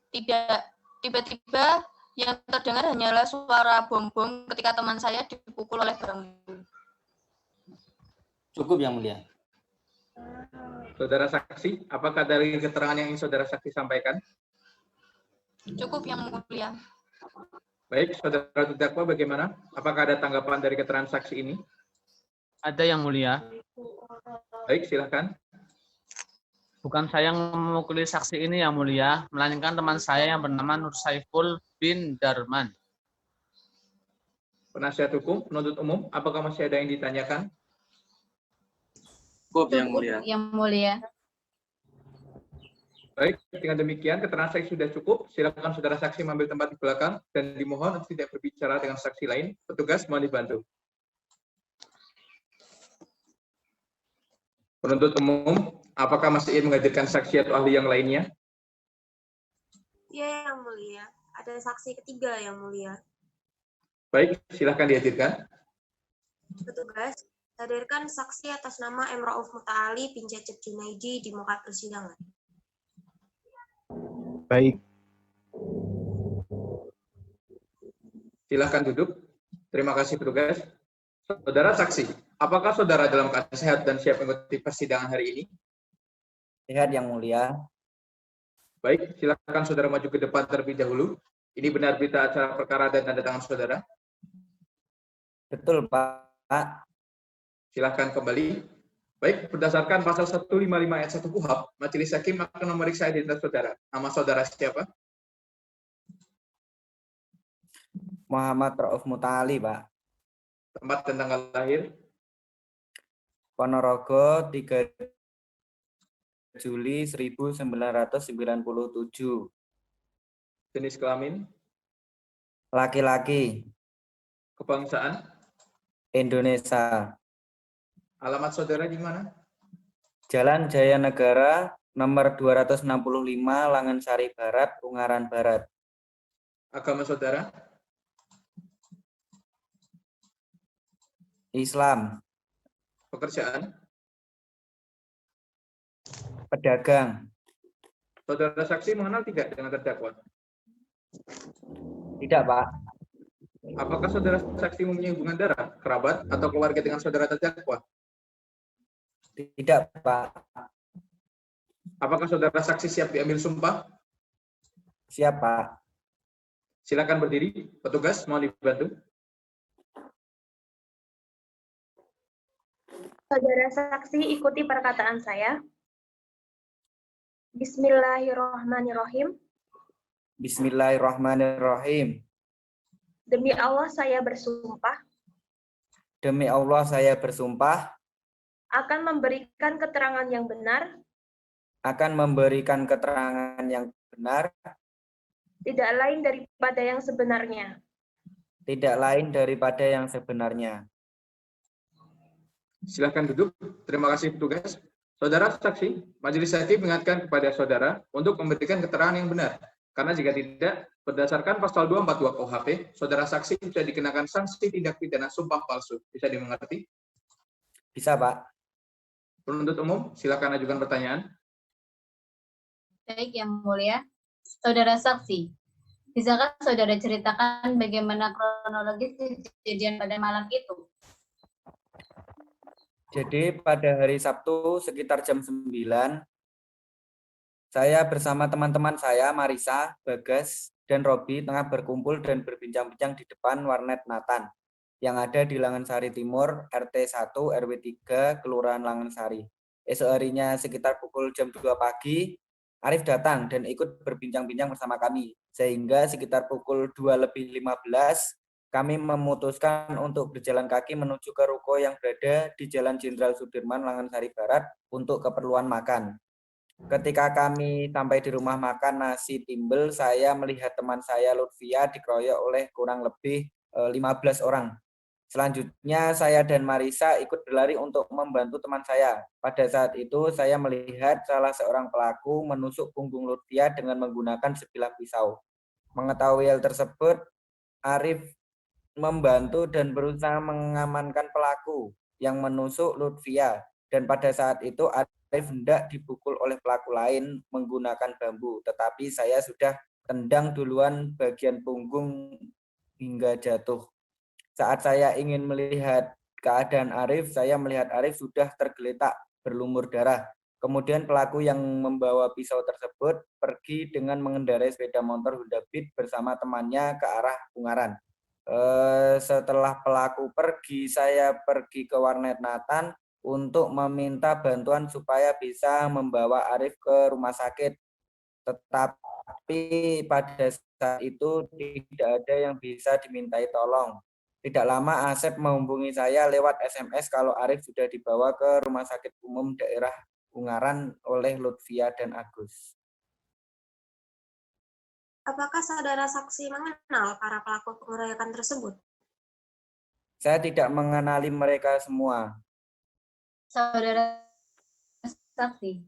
Tidak. Tiba-tiba yang terdengar hanyalah suara bom-bom ketika teman saya dipukul oleh barang bom. Cukup, Yang Mulia. Saudara saksi, apakah dari keterangan yang ingin saudara saksi sampaikan? Cukup, Yang Mulia. Baik, saudara terdakwa bagaimana? Apakah ada tanggapan dari keterangan saksi ini? Ada, Yang Mulia. Baik, silakan. Bukan saya yang memukuli saksi ini, Yang Mulia, melainkan teman saya yang bernama Nur Saiful bin Darman. Penasihat hukum, penuntut umum, apakah masih ada yang ditanyakan? Cukup, Yang Mulia. Yang Mulia. Baik, dengan demikian keterangan saksi sudah cukup. Silakan saudara saksi mengambil tempat di belakang dan dimohon untuk tidak berbicara dengan saksi lain. Petugas mohon dibantu. Penuntut umum, apakah masih ingin menghadirkan saksi atau ahli yang lainnya? Ya, Yang Mulia. Ada saksi ketiga yang mulia. Baik, silahkan dihadirkan. Petugas, hadirkan saksi atas nama M. Rauf Muta'ali bin Cecep Junaidi di muka persidangan. Baik. Silahkan duduk. Terima kasih petugas. Saudara saksi, apakah saudara dalam keadaan sehat dan siap mengikuti persidangan hari ini? Sehat yang mulia. Baik, silakan saudara maju ke depan terlebih dahulu. Ini benar berita acara perkara dan tanda tangan saudara? Betul, Pak. Silakan kembali. Baik, berdasarkan pasal 155 ayat 1 KUHP, Majelis Hakim akan memeriksa identitas saudara. Nama saudara siapa? Muhammad Rauf Muta'ali, Pak. Tempat dan tanggal lahir? Ponorogo, 3 Juli 1997. Jenis kelamin? Laki-laki. Kebangsaan? Indonesia. Alamat saudara di mana? Jalan Jaya Negara, nomor 265, Langansari Barat, Ungaran Barat. Agama saudara? Islam. Pekerjaan? Pedagang. Saudara saksi mengenal tidak dengan terdakwa? Tidak, Pak. Apakah saudara saksi mempunyai hubungan darah, kerabat, atau keluarga dengan saudara terdakwa? Tidak, Pak. Apakah saudara saksi siap diambil sumpah? Siap, Pak. Silakan berdiri. Petugas, mohon dibantu. Saudara saksi, ikuti perkataan saya. Bismillahirrahmanirrahim. Bismillahirrahmanirrahim. Demi Allah saya bersumpah Demi Allah saya bersumpah akan memberikan keterangan yang benar, akan memberikan keterangan yang benar, tidak lain daripada yang sebenarnya. tidak lain daripada yang sebenarnya. Silakan duduk. Terima kasih petugas. Saudara saksi, Majelis Hakim mengingatkan kepada saudara untuk memberikan keterangan yang benar. Karena jika tidak, berdasarkan pasal 242 KUHP, saudara saksi sudah dikenakan sanksi tindak pidana sumpah palsu. Bisa dimengerti? Bisa, Pak. Penuntut umum, silakan ajukan pertanyaan. Baik, yang mulia. Saudara saksi, bisakah saudara ceritakan bagaimana kronologis kejadian pada malam itu? Jadi pada hari Sabtu sekitar jam 9, saya bersama teman-teman saya, Marisa, Bagas, dan Robi tengah berkumpul dan berbincang-bincang di depan warnet Nathan yang ada di Langansari Timur, RT 1, RW 3, Kelurahan Langansari. Esok harinya sekitar pukul jam 2 pagi, Arif datang dan ikut berbincang-bincang bersama kami. Sehingga sekitar pukul 2:15, kami memutuskan untuk berjalan kaki menuju ke ruko yang berada di Jalan Jenderal Sudirman, Langansari Barat untuk keperluan makan. Ketika kami sampai di rumah makan Nasi Timbel, saya melihat teman saya Lutfia dikeroyok oleh kurang lebih 15 orang. Selanjutnya saya dan Marisa ikut berlari untuk membantu teman saya. Pada saat itu saya melihat salah seorang pelaku menusuk punggung Lutfia dengan menggunakan sebilah pisau. Mengetahui hal tersebut, Arif membantu dan berusaha mengamankan pelaku yang menusuk Lutfia, dan pada saat itu Arif hendak dipukul oleh pelaku lain menggunakan bambu, tetapi saya sudah tendang duluan bagian punggung hingga jatuh. Saat saya ingin melihat keadaan Arif, saya melihat Arif sudah tergeletak berlumur darah. Kemudian pelaku yang membawa pisau tersebut pergi dengan mengendarai sepeda motor Honda Beat bersama temannya ke arah Ungaran. Setelah pelaku pergi, saya pergi ke warnet Nathan untuk meminta bantuan supaya bisa membawa Arif ke rumah sakit. Tetapi pada saat itu tidak ada yang bisa dimintai tolong. Tidak lama Asep menghubungi saya lewat SMS kalau Arif sudah dibawa ke rumah sakit umum daerah Ungaran oleh Lutfia dan Agus. Apakah saudara saksi mengenal para pelaku pengeroyokan tersebut? Saya tidak mengenali mereka semua. Saudara saksi,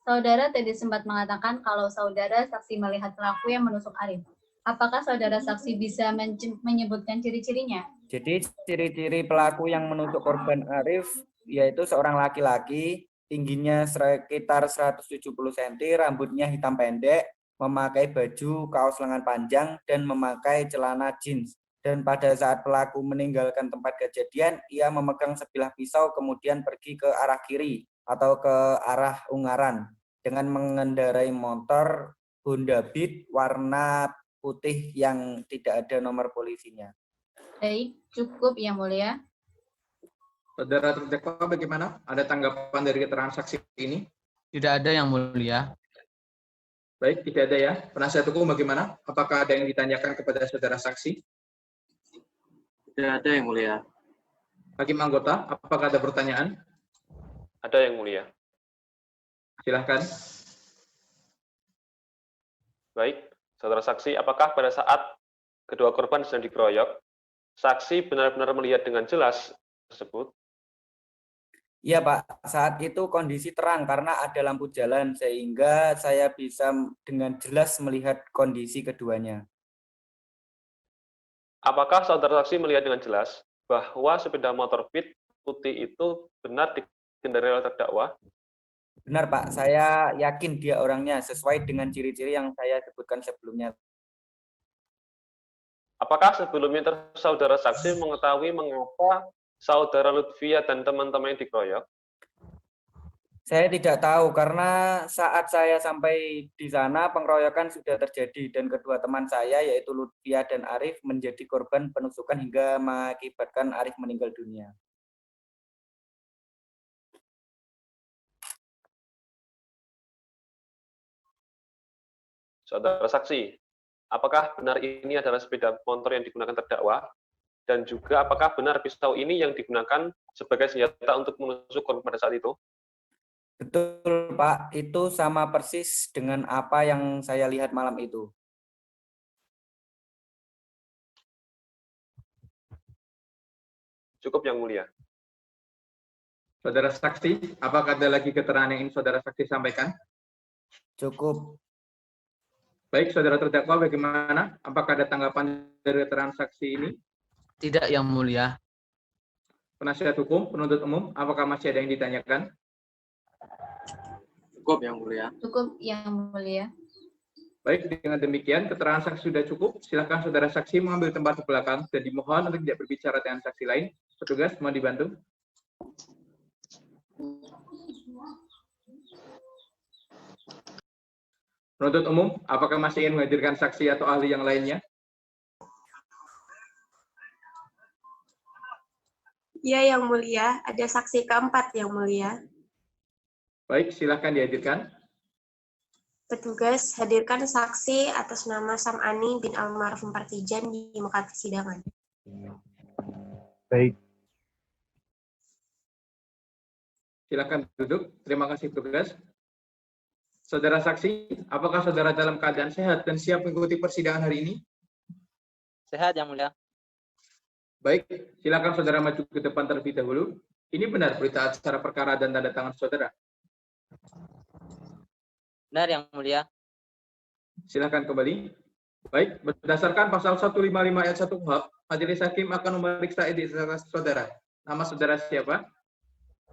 saudara tadi sempat mengatakan kalau saudara saksi melihat pelaku yang menusuk Arif. Apakah saudara saksi bisa menyebutkan ciri-cirinya? Jadi ciri-ciri pelaku yang menusuk korban Arif yaitu seorang laki-laki, tingginya sekitar 170 cm, rambutnya hitam pendek, memakai baju kaos lengan panjang, dan memakai celana jeans. Dan pada saat pelaku meninggalkan tempat kejadian, ia memegang sebilah pisau kemudian pergi ke arah kiri atau ke arah Ungaran dengan mengendarai motor Honda Beat warna putih yang tidak ada nomor polisinya. Baik, cukup Yang Mulia. Saudara terdakwa bagaimana? Ada tanggapan dari keterangan saksi ini? Tidak ada Yang Mulia. Baik, tidak ada ya. Penasihat hukum bagaimana? Apakah ada yang ditanyakan kepada saudara saksi? Tidak ada Yang Mulia. Hakim anggota, apakah ada pertanyaan? Ada Yang Mulia. Silahkan. Baik, saudara saksi, apakah pada saat kedua korban sedang dikeroyok, saksi benar-benar melihat dengan jelas tersebut? Iya Pak, saat itu kondisi terang karena ada lampu jalan sehingga saya bisa dengan jelas melihat kondisi keduanya. Apakah saudara saksi melihat dengan jelas bahwa sepeda motor Beat putih itu benar dikendarai oleh terdakwa? Benar Pak, saya yakin dia orangnya sesuai dengan ciri-ciri yang saya sebutkan sebelumnya. Apakah sebelumnya saudara saksi mengetahui mengapa saudara Lutfia dan teman-teman dikeroyok? Saya tidak tahu karena saat saya sampai di sana pengeroyokan sudah terjadi dan kedua teman saya yaitu Lutfia dan Arif menjadi korban penusukan hingga mengakibatkan Arif meninggal dunia. Saudara saksi, apakah benar ini adalah sepeda motor yang digunakan terdakwa? Dan juga apakah benar pisau ini yang digunakan sebagai senjata untuk menusuk korban pada saat itu? Betul Pak, itu sama persis dengan apa yang saya lihat malam itu. Cukup Yang Mulia. Saudara saksi, apakah ada lagi keterangan yang ingin saudara saksi sampaikan? Cukup. Baik, saudara terdakwa bagaimana? Apakah ada tanggapan dari keterangan saksi ini? Tidak Yang Mulia. Penasihat hukum, penuntut umum, apakah masih ada yang ditanyakan? Cukup Yang Mulia. Cukup Yang Mulia. Baik, dengan demikian keterangan saksi sudah cukup. Silakan saudara saksi mengambil tempat di belakang dan dimohon untuk tidak berbicara dengan saksi lain. Petugas, mohon dibantu. Penuntut umum, apakah masih ingin menghadirkan saksi atau ahli yang lainnya? Ya, Yang Mulia. Ada saksi keempat, Yang Mulia. Baik, silakan dihadirkan. Petugas, hadirkan saksi atas nama Sam'ani bin Almarhum Partijan di muka persidangan. Baik. Silakan duduk. Terima kasih petugas. Saudara saksi, apakah saudara dalam keadaan sehat dan siap mengikuti persidangan hari ini? Sehat Yang Mulia. Baik, silakan saudara maju ke depan terlebih dahulu. Ini benar berita acara perkara dan tanda tangan saudara? Benar Yang Mulia. Silakan kembali. Baik, berdasarkan pasal 155 ayat 1 KUHP, majelis hakim akan memeriksa identitas saudara. Nama saudara siapa?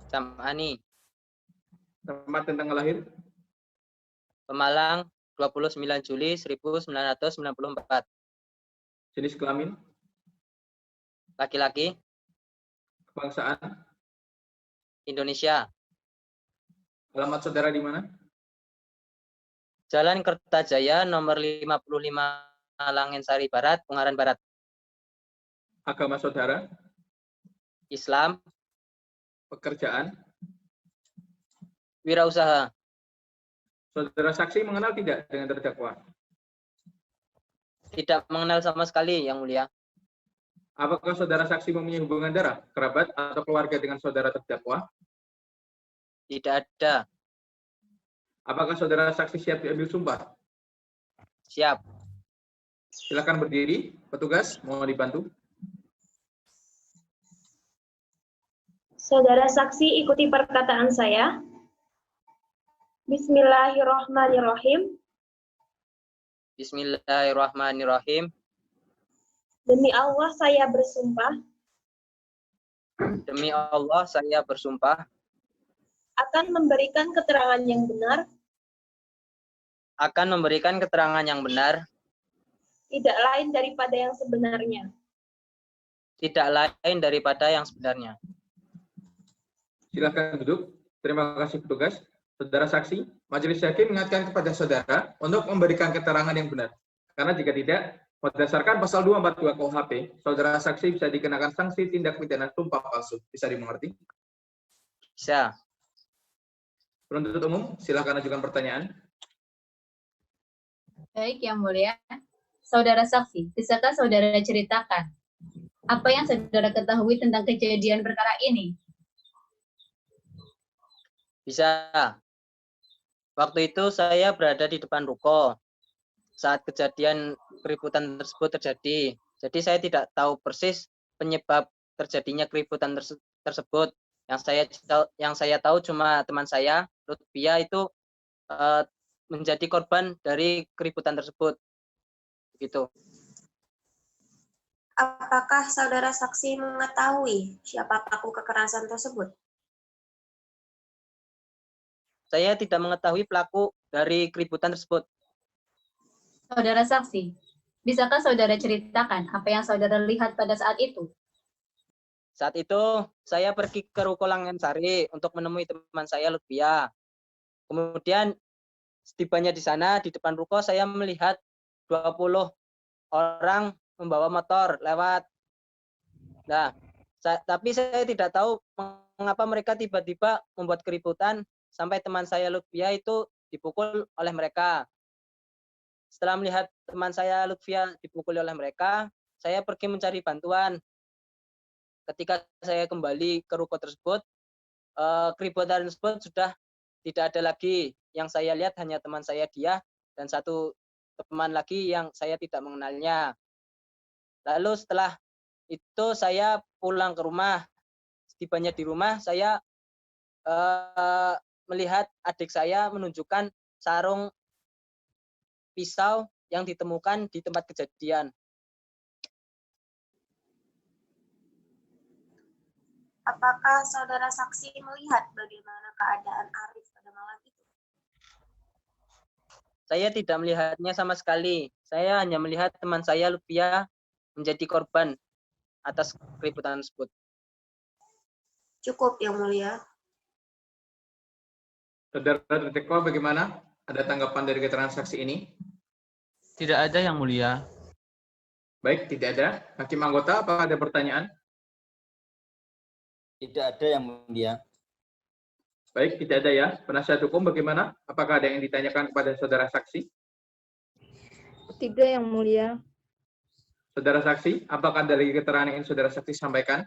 Sam'ani. Tempat dan tanggal lahir? Pemalang, 29 Juli 1994. Jenis kelamin? Laki-laki. Kebangsaan? Indonesia. Alamat saudara di mana? Jalan Kertajaya nomor 55 Langensari Barat, Ungaran Barat. Agama saudara? Islam. Pekerjaan? Wirausaha. Saudara saksi mengenal tidak dengan terdakwa? Tidak mengenal sama sekali, Yang Mulia. Apakah saudara saksi mempunyai hubungan darah, kerabat, atau keluarga dengan saudara terdakwa? Tidak ada. Apakah saudara saksi siap diambil sumpah? Siap. Silakan berdiri. Petugas, mohon dibantu. Saudara saksi ikuti perkataan saya. Bismillahirrahmanirrahim. Bismillahirrahmanirrahim. Demi Allah saya bersumpah Demi Allah saya bersumpah akan memberikan keterangan yang benar, tidak lain daripada yang sebenarnya. Silakan duduk. Terima kasih petugas. Saudara saksi, majelis hakim mengingatkan kepada saudara untuk memberikan keterangan yang benar. Karena jika tidak, berdasarkan pasal 242 KUHP, saudara saksi bisa dikenakan sanksi tindak pidana sumpah palsu. Bisa dimengerti? Bisa. Penuntut umum, silakan ajukan pertanyaan. Baik, Yang Mulia. Saudara saksi, bisakah saudara ceritakan apa yang saudara ketahui tentang kejadian perkara ini? Bisa. Waktu itu saya berada di depan ruko saat kejadian keributan tersebut terjadi. Jadi saya tidak tahu persis penyebab terjadinya keributan tersebut. Yang saya tahu cuma teman saya, Lutfia, itu menjadi korban dari keributan tersebut. Gitu. Apakah saudara saksi mengetahui siapa pelaku kekerasan tersebut? Saya tidak mengetahui pelaku dari keributan tersebut. Saudara saksi, bisakah saudara ceritakan apa yang saudara lihat pada saat itu? Saat itu saya pergi ke ruko Langensari untuk menemui teman saya Lutfia. Kemudian setibanya di sana di depan ruko saya melihat 20 orang membawa motor lewat. Nah, tapi saya tidak tahu mengapa mereka tiba-tiba membuat keributan sampai teman saya Lutfia itu dipukul oleh mereka. Setelah melihat teman saya Lutfia dipukul oleh mereka, saya pergi mencari bantuan. Ketika saya kembali ke ruko tersebut, keributan tersebut sudah tidak ada lagi. Yang saya lihat hanya teman saya dia dan satu teman lagi yang saya tidak mengenalnya. Lalu setelah itu saya pulang ke rumah. Setibanya di rumah, saya melihat adik saya menunjukkan sarung pisau yang ditemukan di tempat kejadian. Apakah saudara saksi melihat bagaimana keadaan Arif pada malam itu? Saya tidak melihatnya sama sekali. Saya hanya melihat teman saya Lutfia menjadi korban atas keributan tersebut. Cukup, Yang Mulia. Saudara terdakwa bagaimana? Ada tanggapan dari keterangan saksi ini? Tidak ada, Yang Mulia. Baik, tidak ada. Hakim anggota, apakah ada pertanyaan? Tidak ada, Yang Mulia. Baik, tidak ada ya. Penasihat hukum bagaimana? Apakah ada yang ditanyakan kepada saudara saksi? Tidak, Yang Mulia. Saudara saksi, apakah dari keterangan yang saudara saksi sampaikan?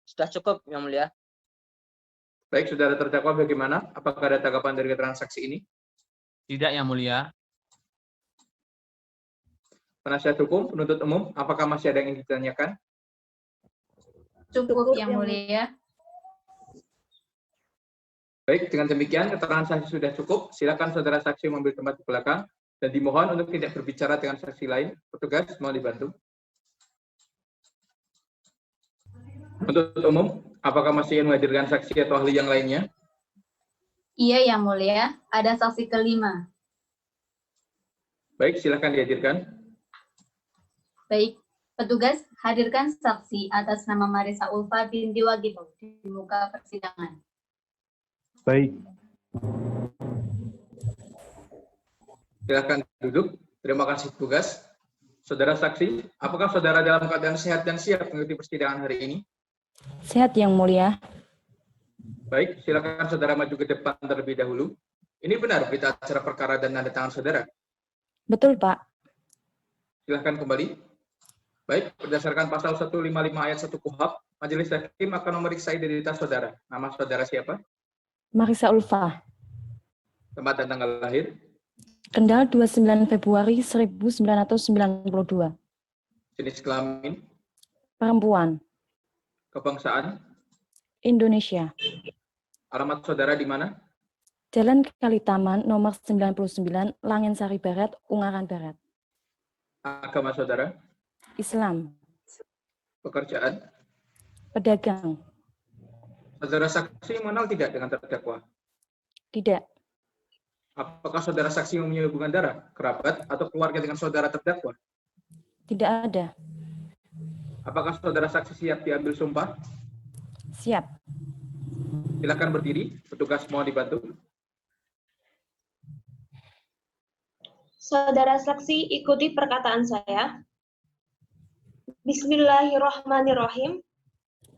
Sudah cukup, Yang Mulia. Baik, saudara terdakwa bagaimana? Apakah ada tanggapan dari keterangan saksi ini? Tidak, Yang Mulia. Penasihat hukum, penuntut umum, apakah masih ada yang ditanyakan? Cukup, Yang Mulia. Baik, dengan demikian keterangan saksi sudah cukup. Silakan saudara saksi mengambil tempat di belakang dan dimohon untuk tidak berbicara dengan saksi lain. Petugas, mohon dibantu. Penuntut umum, apakah masih ingin menghadirkan saksi atau ahli yang lainnya? Iya, Yang Mulia. Ada saksi kelima. Baik, silakan dihadirkan. Baik, petugas hadirkan saksi atas nama Marisa Ulfa binti Wagito di muka persidangan. Baik. Silakan duduk. Terima kasih petugas. Saudara saksi, apakah saudara dalam keadaan sehat dan siap mengikuti persidangan hari ini? Sehat, Yang Mulia. Baik, silakan saudara maju ke depan terlebih dahulu. Ini benar berita acara perkara dan tanda tangan saudara? Betul, Pak. Silakan kembali. Baik, berdasarkan pasal 155 ayat 1 KUHP, majelis hakim akan memeriksa identitas saudara. Nama saudara siapa? Marisa Ulfa. Tempat dan tanggal lahir? Kendal 29 Februari 1992. Jenis kelamin? Perempuan. Kebangsaan? Indonesia. Alamat saudara di mana? Jalan Kalitaman nomor 99, Langensari Barat, Ungaran Barat. Agama saudara? Islam. Pekerjaan? Pedagang. Saudara saksi mengenal tidak dengan terdakwa? Tidak. Apakah saudara saksi mempunyai hubungan darah, kerabat, atau keluarga dengan saudara terdakwa? Tidak ada. Apakah saudara saksi siap diambil sumpah? Siap. Silakan berdiri, petugas mohon dibantu. Saudara saksi ikuti perkataan saya. Bismillahirrahmanirrahim.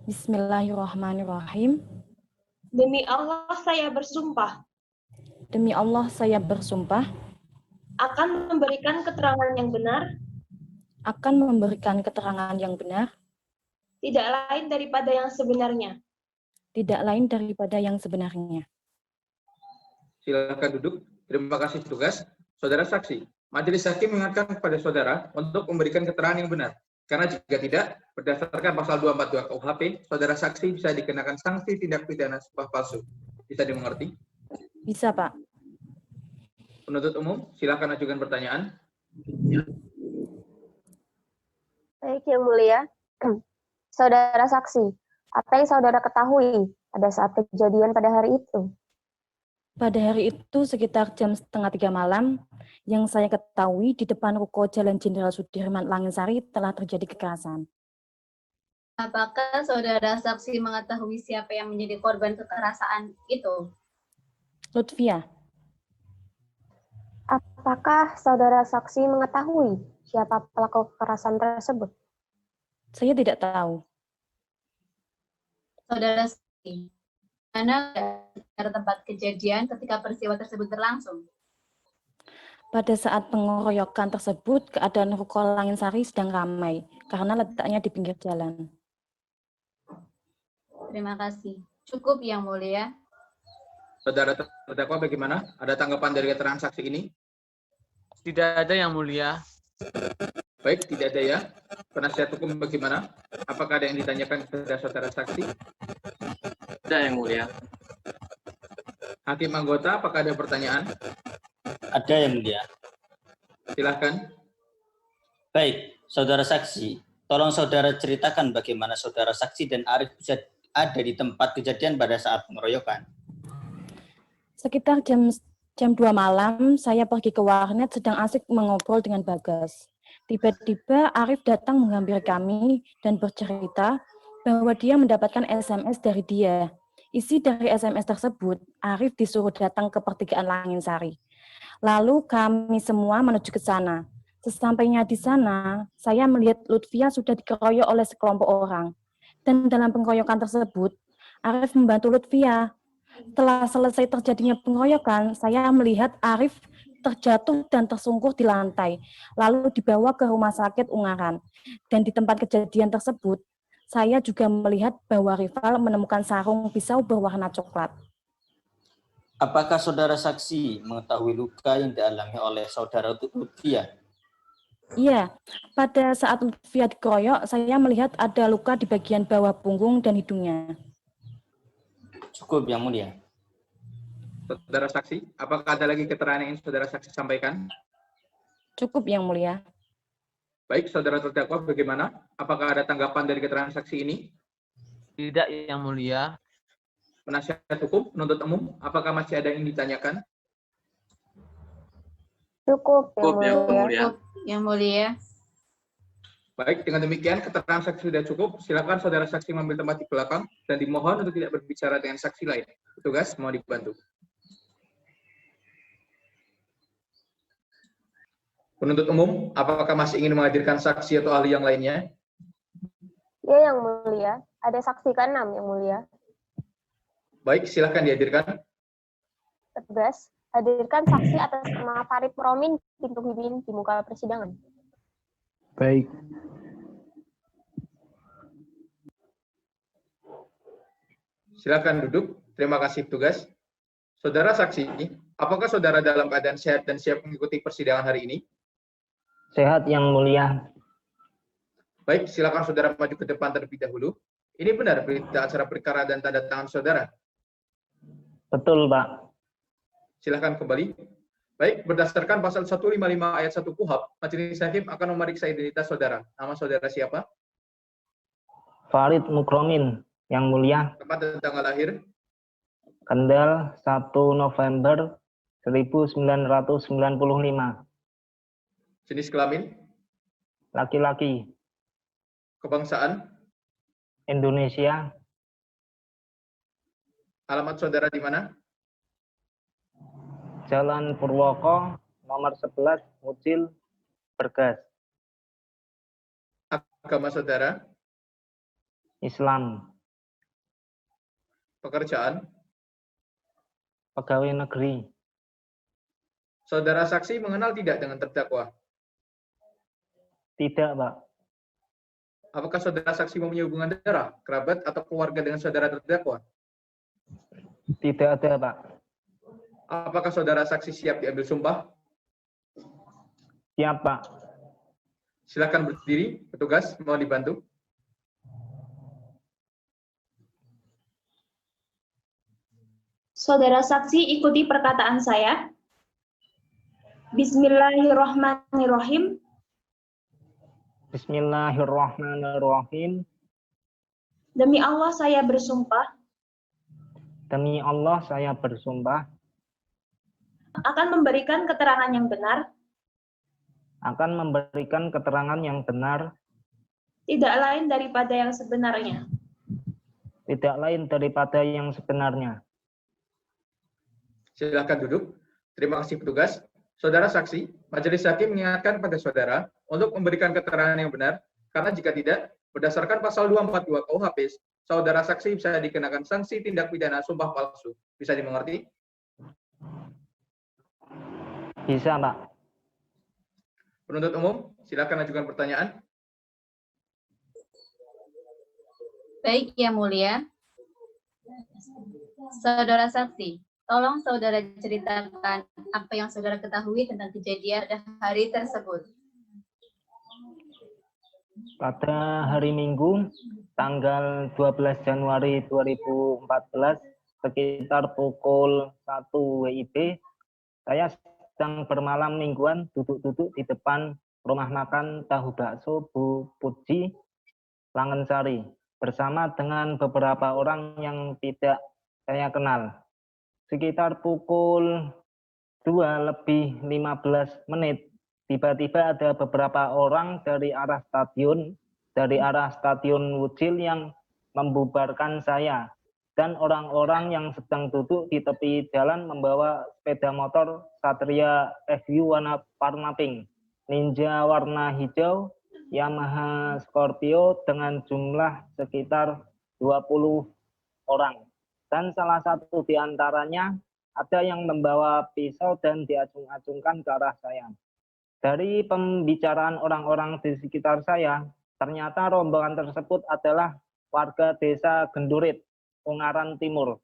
Bismillahirrahmanirrahim. Demi Allah saya bersumpah. Demi Allah saya bersumpah. Akan memberikan keterangan yang benar. Akan memberikan keterangan yang benar. Tidak lain daripada yang sebenarnya. Tidak lain daripada yang sebenarnya. Silakan duduk. Terima kasih petugas. Saudara saksi, majelis hakim mengingatkan kepada saudara untuk memberikan keterangan yang benar. Karena jika tidak, berdasarkan pasal 242 KUHP, saudara saksi bisa dikenakan sanksi tindak pidana sumpah palsu. Bisa dimengerti? Bisa, Pak. Penuntut umum, silakan ajukan pertanyaan. Baik, Yang Mulia. Saudara saksi, apa yang saudara ketahui pada saat kejadian pada hari itu? Pada hari itu sekitar jam 2:30 malam, yang saya ketahui di depan ruko Jalan Jenderal Sudirman Langensari telah terjadi kekerasan. Apakah saudara saksi mengetahui siapa yang menjadi korban kekerasan itu? Lutfia. Apakah saudara saksi mengetahui siapa pelaku kekerasan tersebut? Saya tidak tahu. Saudara saksi, mana sekitar tempat kejadian ketika peristiwa tersebut berlangsung? Pada saat pengeroyokan tersebut, keadaan ruko Langensari sedang ramai karena letaknya di pinggir jalan. Terima kasih. Cukup, Yang Mulia. Saudara terdakwa bagaimana? Ada tanggapan dari keterangan saksi ini? Tidak ada, Yang Mulia. Baik, tidak ada ya. Penasihat hukum bagaimana? Apakah ada yang ditanyakan kepada saudara saksi? Tidak, Yang Mulia. Hakim anggota, apakah ada pertanyaan? Ada, Yang Mulia. Silahkan. Baik, saudara saksi, tolong saudara ceritakan bagaimana saudara saksi dan Arif bisa ada di tempat kejadian pada saat pengeroyokan. Sekitar jam 2 malam, saya pergi ke warnet sedang asik mengobrol dengan Bagas. Tiba-tiba Arif datang menghampiri kami dan bercerita bahwa dia mendapatkan SMS dari dia. Isi dari SMS tersebut, Arif disuruh datang ke pertigaan Langensari. Lalu kami semua menuju ke sana. Sesampainya di sana, saya melihat Lutfia sudah dikeroyok oleh sekelompok orang. Dan dalam pengeroyokan tersebut, Arif membantu Lutfia. Setelah selesai terjadinya pengeroyokan, saya melihat Arif terjatuh dan tersungkur di lantai, lalu dibawa ke rumah sakit Ungaran. Dan di tempat kejadian tersebut, saya juga melihat bahwa Rival menemukan sarung pisau berwarna coklat. Apakah saudara saksi mengetahui luka yang dialami oleh saudara Lutfia? Iya, pada saat Lutfia dikeroyok, saya melihat ada luka di bagian bawah punggung dan hidungnya. Cukup, Yang Mulia. Saudara saksi, apakah ada lagi keterangan yang saudara saksi sampaikan? Cukup, Yang Mulia. Baik, saudara terdakwa bagaimana? Apakah ada tanggapan dari keterangan saksi ini? Tidak, Yang Mulia. Penasihat hukum, penuntut umum, apakah masih ada yang ditanyakan? Cukup, Yang Mulia. Yang Mulia. Baik, dengan demikian keterangan saksi sudah cukup. Silakan saudara saksi mengambil tempat di belakang dan dimohon untuk tidak berbicara dengan saksi lain. Petugas, mohon dibantu. Penuntut umum, apakah masih ingin menghadirkan saksi atau ahli yang lainnya? Ya, Yang Mulia. Ada saksi ke-6, Yang Mulia. Baik, silakan dihadirkan. Petugas, hadirkan saksi atas nama Farid Romin Pintu Hibin di muka persidangan. Baik. Silakan duduk. Terima kasih petugas. Saudara saksi, apakah saudara dalam keadaan sehat dan siap mengikuti persidangan hari ini? Sehat, Yang Mulia. Baik, silakan saudara maju ke depan terlebih dahulu. Ini benar berita acara perkara dan tanda tangan saudara? Betul, Pak. Silahkan kembali. Baik, berdasarkan pasal 155 ayat 1 KUHP, Majelis Hakim akan memeriksa identitas saudara. Nama saudara siapa? Farid Mukromin, Yang Mulia. Tempat dan tanggal lahir? Kendal 1 November 1995. Jenis kelamin? Laki-laki. Kebangsaan? Indonesia. Alamat saudara di mana? Jalan Purwoko, nomor 11, Mucil, Bergas. Agama saudara? Islam. Pekerjaan? Pegawai negeri. Saudara saksi mengenal tidak dengan terdakwa? Tidak, Pak. Apakah saudara saksi mempunyai hubungan darah, kerabat, atau keluarga dengan saudara terdakwa? Tidak ada, Pak. Apakah saudara saksi siap diambil sumpah? Siap, Pak. Silakan berdiri, petugas, mohon dibantu. Saudara saksi ikuti perkataan saya. Bismillahirrahmanirrahim. Bismillahirrahmanirrahim. Demi Allah saya bersumpah. Demi Allah saya bersumpah. Akan memberikan keterangan yang benar. Akan memberikan keterangan yang benar. Tidak lain daripada yang sebenarnya. Tidak lain daripada yang sebenarnya. Silakan duduk. Terima kasih petugas. Saudara saksi, Majelis Hakim mengingatkan pada saudara untuk memberikan keterangan yang benar, karena jika tidak, berdasarkan pasal 242 KUHP, saudara saksi bisa dikenakan sanksi tindak pidana sumpah palsu. Bisa dimengerti? Bisa, Pak. Penuntut umum, silakan ajukan pertanyaan. Baik, Yang Mulia. Saudara saksi, tolong saudara ceritakan apa yang saudara ketahui tentang kejadian pada hari tersebut. Pada hari Minggu, tanggal 12 Januari 2014, sekitar pukul 1 WIB, saya sedang bermalam mingguan duduk-duduk di depan rumah makan tahu bakso Bu Puji, Langensari, bersama dengan beberapa orang yang tidak saya kenal. Sekitar pukul 2:15, tiba-tiba ada beberapa orang dari arah stadion Wucil yang membubarkan saya. Dan orang-orang yang sedang duduk di tepi jalan membawa sepeda motor Satria FU warna pink, Ninja warna hijau, Yamaha Scorpio dengan jumlah sekitar 20 orang. Dan salah satu di antaranya ada yang membawa pisau dan diacung-acungkan ke arah saya. Dari pembicaraan orang-orang di sekitar saya, ternyata rombongan tersebut adalah warga desa Gendurit, Ungaran Timur.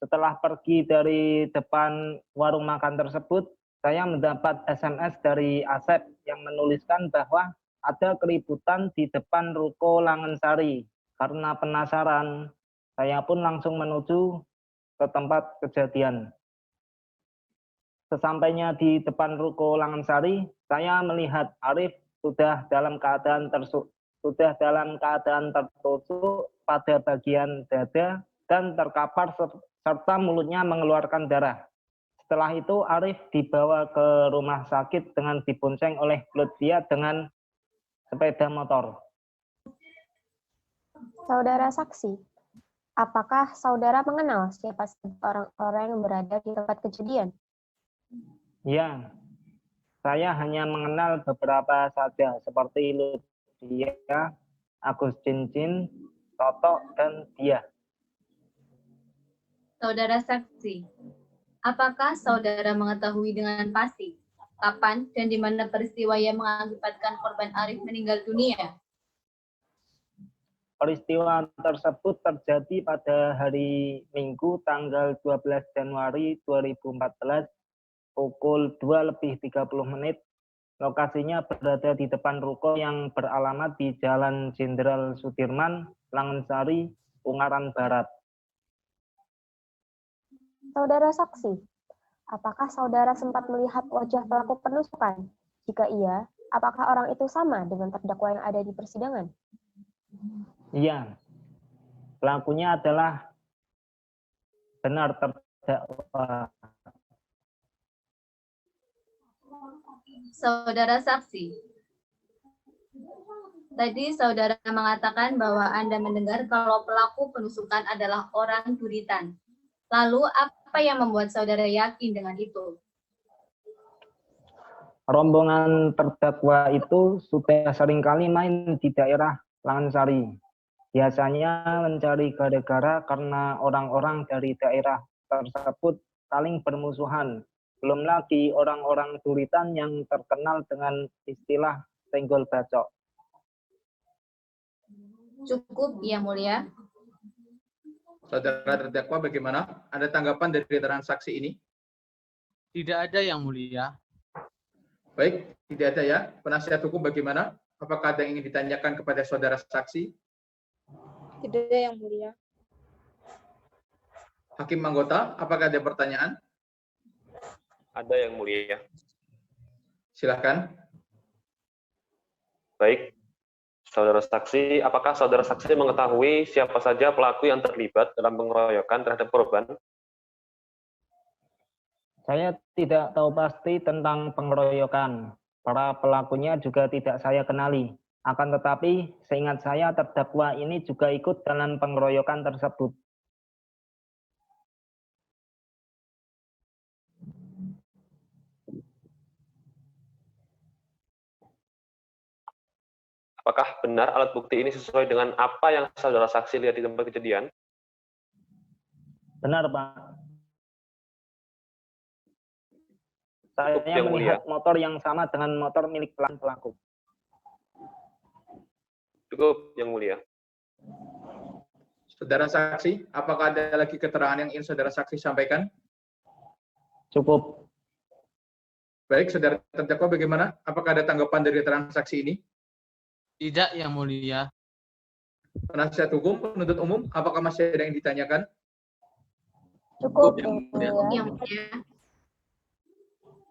Setelah pergi dari depan warung makan tersebut, saya mendapat SMS dari Asep yang menuliskan bahwa ada keributan di depan ruko Langensari. Karena penasaran, saya pun langsung menuju ke tempat kejadian. Sesampainya di depan ruko Langensari, saya melihat Arif sudah dalam keadaan tertusuk pada bagian dada dan terkapar serta mulutnya mengeluarkan darah. Setelah itu Arif dibawa ke rumah sakit dengan dibonceng oleh Lutfia dengan sepeda motor. Saudara saksi, apakah saudara mengenal siapa orang-orang yang berada di tempat kejadian? Ya, saya hanya mengenal beberapa saja seperti Lutfia, Agus Cincin, Toto, dan dia. Saudara saksi, apakah saudara mengetahui dengan pasti kapan dan di mana peristiwa yang mengakibatkan korban Arif meninggal dunia? Peristiwa tersebut terjadi pada hari Minggu tanggal 12 Januari 2014 pukul 2:30. Lokasinya berada di depan ruko yang beralamat di Jalan Jenderal Sudirman, Langensari, Ungaran Barat. Saudara saksi, Apakah saudara sempat melihat wajah pelaku penusukan? Jika iya, apakah orang itu sama dengan terdakwa yang ada di persidangan? Iya, pelakunya adalah benar terdakwa. Saudara saksi, tadi saudara mengatakan bahwa Anda mendengar kalau pelaku penusukan adalah orang Duritan. Lalu apa yang membuat saudara yakin dengan itu? Rombongan terdakwa itu sudah seringkali main di daerah Langansari. Biasanya mencari gara-gara karena orang-orang dari daerah tersebut saling bermusuhan. Belum lagi orang-orang Duritan yang terkenal dengan istilah senggol bacok. Cukup, Yang Mulia. Saudara terdakwa bagaimana? Ada tanggapan dari keterangan saksi ini? Tidak ada, Yang Mulia. Baik, tidak ada ya. Penasihat hukum bagaimana? Apakah ada yang ingin ditanyakan kepada saudara saksi? Tidak ada, Yang Mulia. Hakim anggota, apakah ada pertanyaan? Ada, Yang Mulia. Silakan. Baik, saudara saksi, apakah saudara saksi mengetahui siapa saja pelaku yang terlibat dalam pengeroyokan terhadap korban? Saya tidak tahu pasti tentang pengeroyokan. Para pelakunya juga tidak saya kenali. Akan tetapi, seingat saya terdakwa ini juga ikut dalam pengeroyokan tersebut. Apakah benar alat bukti ini sesuai dengan apa yang saudara saksi lihat di tempat kejadian? Benar, Pak. Saya Yang melihat Mulia. motor yang sama dengan motor milik pelaku. Cukup, Yang Mulia. Saudara saksi, apakah ada lagi keterangan yang ingin saudara saksi sampaikan? Cukup. Baik, saudara terdakwa bagaimana? Apakah ada tanggapan dari keterangan saksi ini? Tidak, Yang Mulia. Penasihat hukum, penuntut umum, apakah masih ada yang ditanyakan? Cukup, Yang Mulia.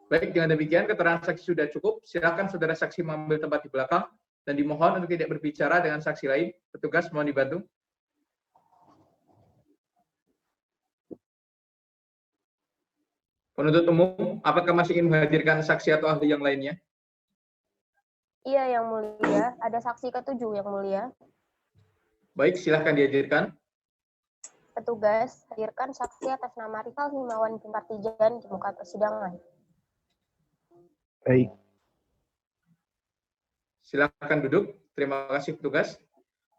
Baik, dengan demikian keterangan saksi sudah cukup. Silakan saudara saksi mengambil tempat di belakang dan dimohon untuk tidak berbicara dengan saksi lain. Petugas mohon dibantu. Penuntut umum, apakah masih ingin menghadirkan saksi atau ahli yang lainnya? Iya, Yang Mulia. Ada saksi ketujuh, Yang Mulia. Baik, silahkan dihadirkan. Petugas, hadirkan saksi atas nama Rival Himawan Jumpartijan di muka persidangan. Baik. Silakan duduk. Terima kasih petugas.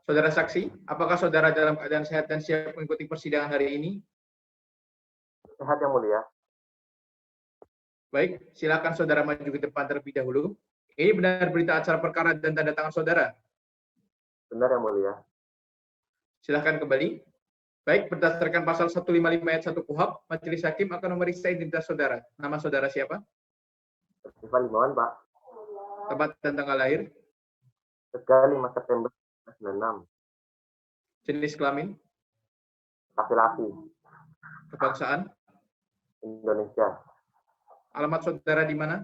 Saudara saksi, apakah saudara dalam keadaan sehat dan siap mengikuti persidangan hari ini? Sehat, Yang Mulia. Baik, silakan saudara maju ke depan terlebih dahulu. Ini benar berita acara perkara dan tanda tangan saudara? Benar, Yang Mulia. Silakan kembali. Baik, berdasarkan pasal 155 ayat 1 KUHP, Majelis Hakim akan memeriksa identitas saudara. Nama saudara siapa? Rival Himawan, Pak. Tempat dan tanggal lahir? 5 September 1996. Jenis kelamin? Laki-laki. Kebangsaan? Indonesia. Alamat saudara di mana?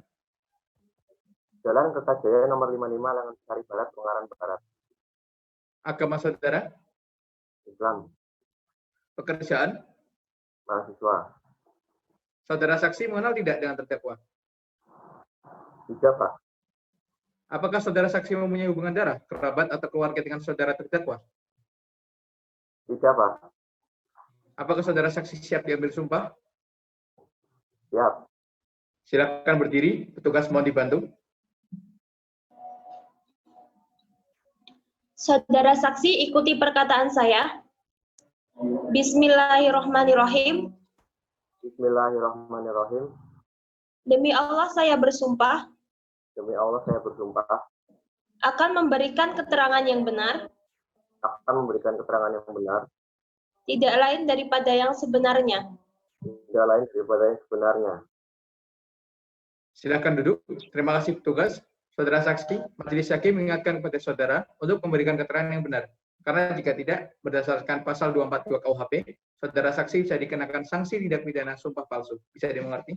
Jalan Kertajaya nomor 55 Langansari Barat, Ungaran Barat. Agama saudara? Islam. Pekerjaan? Mahasiswa. Saudara saksi mengenal tidak dengan terdakwa? Tidak, Pak. Apakah saudara saksi mempunyai hubungan darah, kerabat, atau keluarga dengan saudara terdakwa? Tidak, Pak. Apakah saudara saksi siap diambil sumpah? Siap. Silakan berdiri, petugas mohon dibantu. Saudara saksi, ikuti perkataan saya. Bismillahirrahmanirrahim. Bismillahirrahmanirrahim. Demi Allah saya bersumpah Demi Allah saya bersumpah akan memberikan keterangan yang benar, akan memberikan keterangan yang benar, tidak lain daripada yang sebenarnya. tidak lain daripada yang sebenarnya. Silakan duduk. Terima kasih petugas. Saudara saksi, Majelis Hakim mengingatkan kepada saudara untuk memberikan keterangan yang benar. Karena jika tidak, berdasarkan pasal 242 KUHP, saudara saksi bisa dikenakan sanksi tindak pidana sumpah palsu. Bisa dimengerti?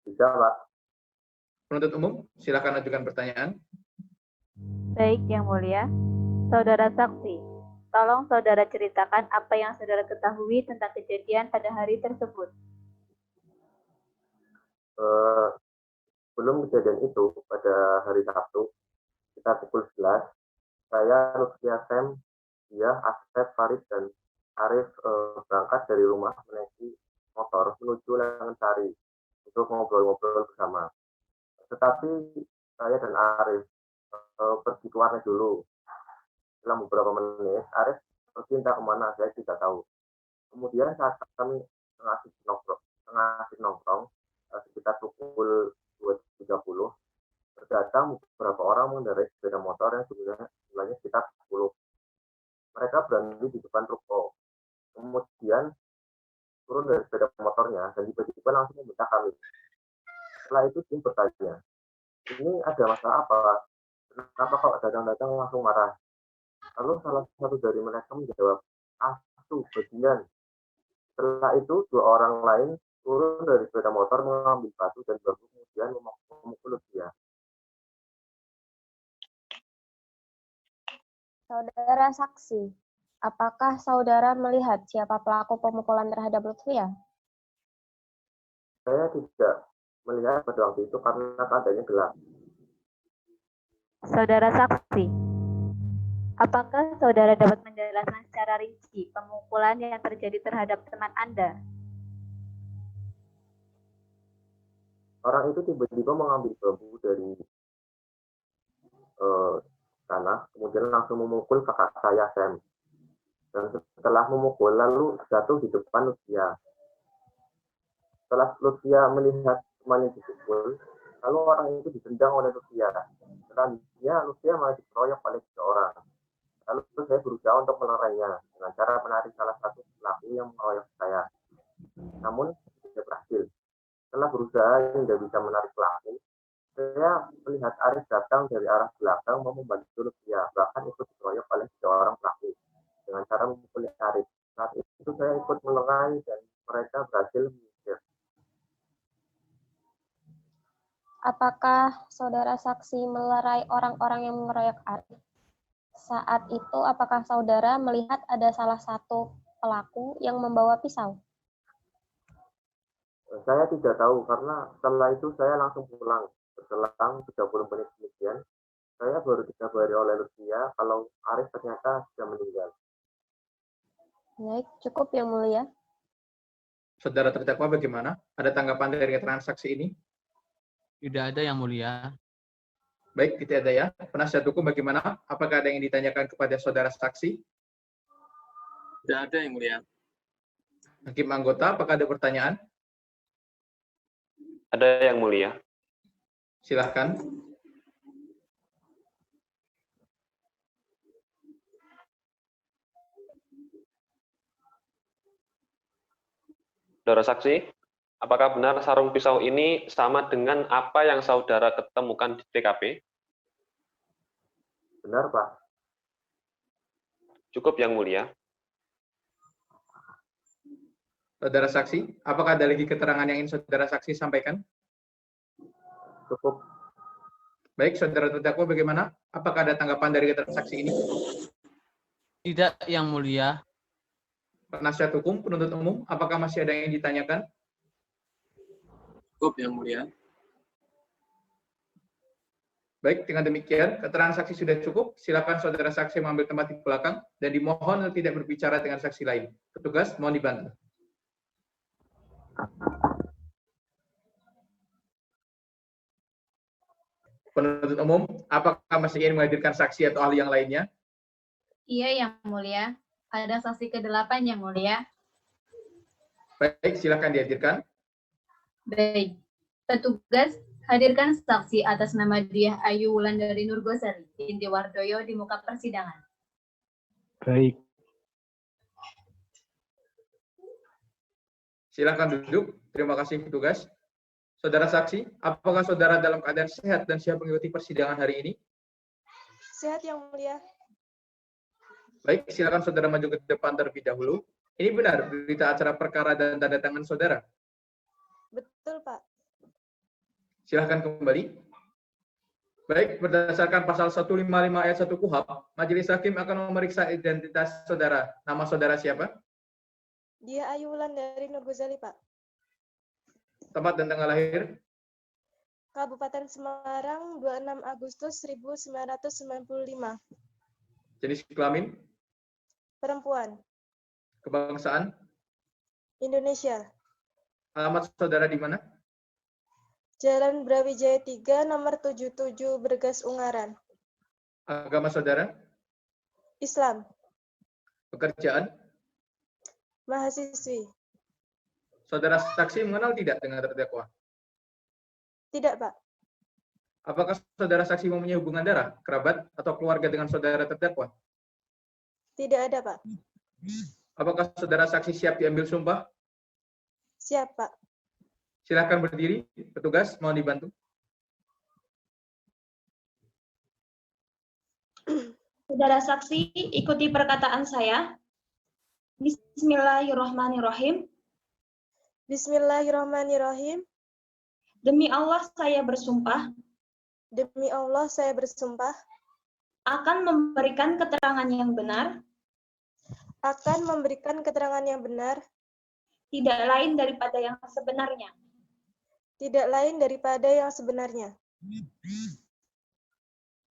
Bisa, Pak. Penuntut umum, silakan ajukan pertanyaan. Baik, Yang Mulia. Saudara saksi, tolong saudara ceritakan apa yang saudara ketahui tentang kejadian pada hari tersebut. Sebelum kejadian itu, pada hari Sabtu, sekitar pukul 11, saya, Lutfia Sam, dia, Asep, Farid, dan Arif berangkat dari rumah menaiki motor menuju Langansari untuk ngobrol-ngobrol bersama. Tetapi saya dan Arif pergi ke warnet dulu. Setelah beberapa menit, Arif pergi entah kemana, saya tidak tahu. Kemudian saat kami tengah asik nongkrong, sekitar pukul 2.30, datang beberapa orang mengendarai sepeda motor yang jumlahnya sekitar 10. Mereka berhenti di depan ruko. Kemudian turun dari sepeda motornya dan tiba-tiba langsung membentak kami. Setelah itu tim bertanya, ini ada masalah apa? Kenapa kok datang-datang langsung marah? Lalu salah satu dari mereka menjawab, asu, bajingan. Setelah itu, 2 orang lain turun dari sepeda motor mengambil batu dan bambu kemudian memukul dia. Saudara saksi, apakah saudara melihat siapa pelaku pemukulan terhadap Lutfia? Saya tidak melihat pada waktu itu karena keadaannya gelap. Saudara saksi, apakah saudara dapat menjelaskan secara rinci pemukulan yang terjadi terhadap teman Anda? Orang itu tiba-tiba mengambil bambu dari tanah, kemudian langsung memukul kakak saya, Sam. Dan setelah memukul, lalu jatuh di depan Lutfia. Setelah Lutfia melihat temannya dipukul, lalu orang itu ditendang oleh Lutfia. Selanjutnya, Lutfia malah dikeroyok oleh 3 orang. Lalu saya berusaha untuk melerainya dengan cara menarik salah satu pelaku yang mengeroyok saya. Namun, tidak berhasil. Setelah berusaha tidak bisa menarik pelaku, saya melihat Arif datang dari arah belakang mau membantu Lutfia, bahkan ikut dikeroyok oleh 3 orang pelaku dengan cara memukul Arif. Saat itu saya ikut melerai dan mereka berhasil menyingkir. Apakah saudara saksi melerai orang-orang yang mengeroyok Arif? Saat itu, apakah saudara melihat ada salah satu pelaku yang membawa pisau? Saya tidak tahu karena setelah itu saya langsung pulang. Selang 30 menit kemudian, saya baru dikabari oleh Lutfia kalau Arif ternyata sudah meninggal. Baik, cukup Yang Mulia. Saudara terdakwa bagaimana? Ada tanggapan dari keterangan saksi ini? Tidak ada, Yang Mulia. Baik, tidak ada ya. Penasihat hukum bagaimana? Apakah ada yang ditanyakan kepada saudara saksi? Tidak ada, Yang Mulia. Hakim anggota, apakah ada pertanyaan? Ada, Yang Mulia. Silahkan. Saudara saksi, apakah benar sarung pisau ini sama dengan apa yang saudara ketemukan di TKP? Benar, Pak. Cukup, Yang Mulia. Saudara saksi, apakah ada lagi keterangan yang ingin saudara saksi sampaikan? Cukup. Baik, saudara terdakwa bagaimana? Apakah ada tanggapan dari keterangan saksi ini? Tidak, Yang Mulia. Penasihat hukum, penuntut umum, apakah masih ada yang ditanyakan? Cukup, Yang Mulia. Baik, dengan demikian, keterangan saksi sudah cukup. Silakan saudara saksi mengambil tempat di belakang dan dimohon untuk tidak berbicara dengan saksi lain. Petugas, mohon dibantu. Penuntut umum, apakah masih ingin menghadirkan saksi atau ahli yang lainnya? Iya, Yang Mulia. Ada saksi ke-8, Yang Mulia. Baik, silakan dihadirkan. Baik. Petugas, hadirkan saksi atas nama Diah Ayu Wulandari Nurgosari, Inti Wardoyo di muka persidangan. Baik. Silakan duduk. Terima kasih, petugas. Saudara saksi, apakah saudara dalam keadaan sehat dan siap mengikuti persidangan hari ini? Sehat, Yang Mulia. Baik, silakan saudara maju ke depan terlebih dahulu. Ini benar berita acara perkara dan tanda tangan saudara. Betul, Pak. Silahkan kembali. Baik, berdasarkan pasal 155 ayat 1 KUHP, Majelis Hakim akan memeriksa identitas saudara. Nama saudara siapa? Dia Ayu Wulandari Nur Gozali, Pak. Tempat dan tanggal lahir? Kabupaten Semarang, 26 Agustus 1995. Jenis kelamin? Perempuan. Kebangsaan? Indonesia. Alamat saudara di mana? Jalan Brawijaya 3, nomor 77, Bergas, Ungaran. Agama saudara? Islam. Pekerjaan? Mahasiswi. Saudara saksi mengenal tidak dengan terdakwa? Tidak, Pak. Apakah saudara saksi mempunyai hubungan darah, kerabat, atau keluarga dengan saudara terdakwa? Tidak ada, Pak. Apakah saudara saksi siap diambil sumpah? Siap, Pak. Silakan berdiri, petugas, mohon dibantu. Saudara saksi, ikuti perkataan saya. Bismillahirrahmanirrahim. Bismillahirrahmanirrahim. Demi Allah saya bersumpah. Demi Allah saya bersumpah. Akan memberikan keterangan yang benar. Akan memberikan keterangan yang benar. Tidak lain daripada yang sebenarnya. Tidak lain daripada yang sebenarnya.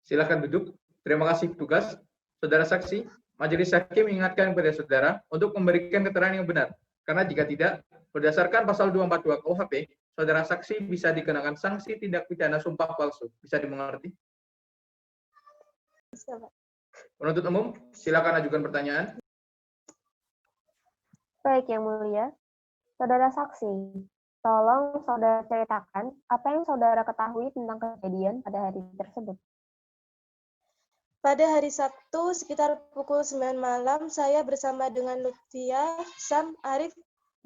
Silakan duduk. Terima kasih petugas. Saudara saksi, Majelis Hakim mengingatkan kepada saudara untuk memberikan keterangan yang benar. Karena jika tidak, berdasarkan pasal 242 KUHP, saudara saksi bisa dikenakan sanksi tindak pidana sumpah palsu. Bisa dimengerti? Bisa, Pak. Penuntut umum, silakan ajukan pertanyaan. Baik, Yang Mulia. Saudara saksi, tolong saudara ceritakan apa yang saudara ketahui tentang kejadian pada hari tersebut. Pada hari Sabtu sekitar pukul 9 malam, saya bersama dengan Lutfia, Sam, Arif,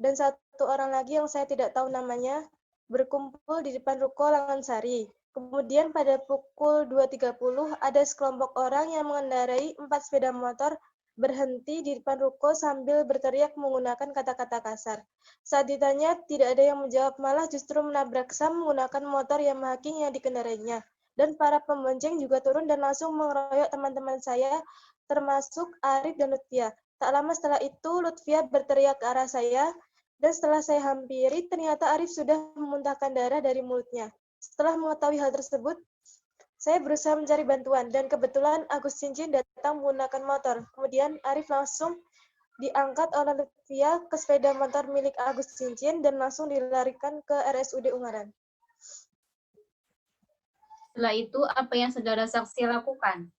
dan satu orang lagi yang saya tidak tahu namanya, berkumpul di depan ruko Langansari. Kemudian pada pukul 2.30 ada sekelompok orang yang mengendarai 4 sepeda motor berhenti di depan ruko sambil berteriak menggunakan kata-kata kasar. Saat ditanya, tidak ada yang menjawab, malah justru menabrak Sam menggunakan motor Yamaha King yang dikendarainya. Dan para pembonceng juga turun dan langsung mengeroyok teman-teman saya, termasuk Arif dan Lutfia. Tak lama setelah itu, Lutfia berteriak ke arah saya, dan setelah saya hampiri, ternyata Arif sudah memuntahkan darah dari mulutnya. Setelah mengetahui hal tersebut, saya berusaha mencari bantuan, dan kebetulan Agus Cincin datang menggunakan motor. Kemudian Arif langsung diangkat oleh Lutfia ke sepeda motor milik Agus Cincin, dan langsung dilarikan ke RSUD Ungaran. Setelah itu, apa yang saudara saksi lakukan?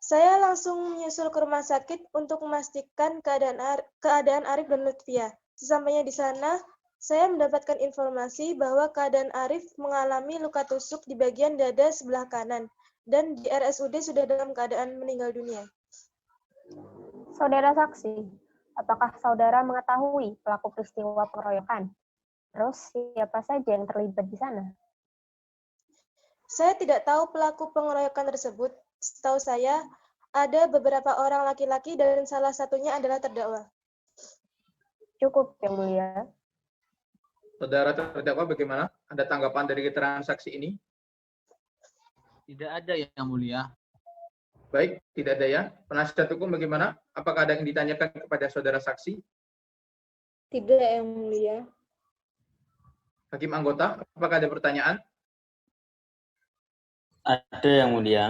Saya langsung menyusul ke rumah sakit untuk memastikan keadaan Arif dan Lutfia. Sesampainya di sana, saya mendapatkan informasi bahwa keadaan Arif mengalami luka tusuk di bagian dada sebelah kanan, dan di RSUD sudah dalam keadaan meninggal dunia. Saudara saksi, apakah saudara mengetahui pelaku peristiwa pengeroyokan? Terus siapa saja yang terlibat di sana? Saya tidak tahu pelaku pengeroyokan tersebut. Setahu saya, ada beberapa orang laki-laki dan salah satunya adalah terdakwa. Cukup, Yang Mulia. Saudara terdakwa bagaimana? Ada tanggapan dari keterangan saksi ini? Tidak ada, Yang Mulia. Baik, tidak ada ya. Penasihat hukum bagaimana? Apakah ada yang ditanyakan kepada saudara saksi? Tidak, Yang Mulia. Hakim anggota, apakah ada pertanyaan? Ada, Yang Mulia.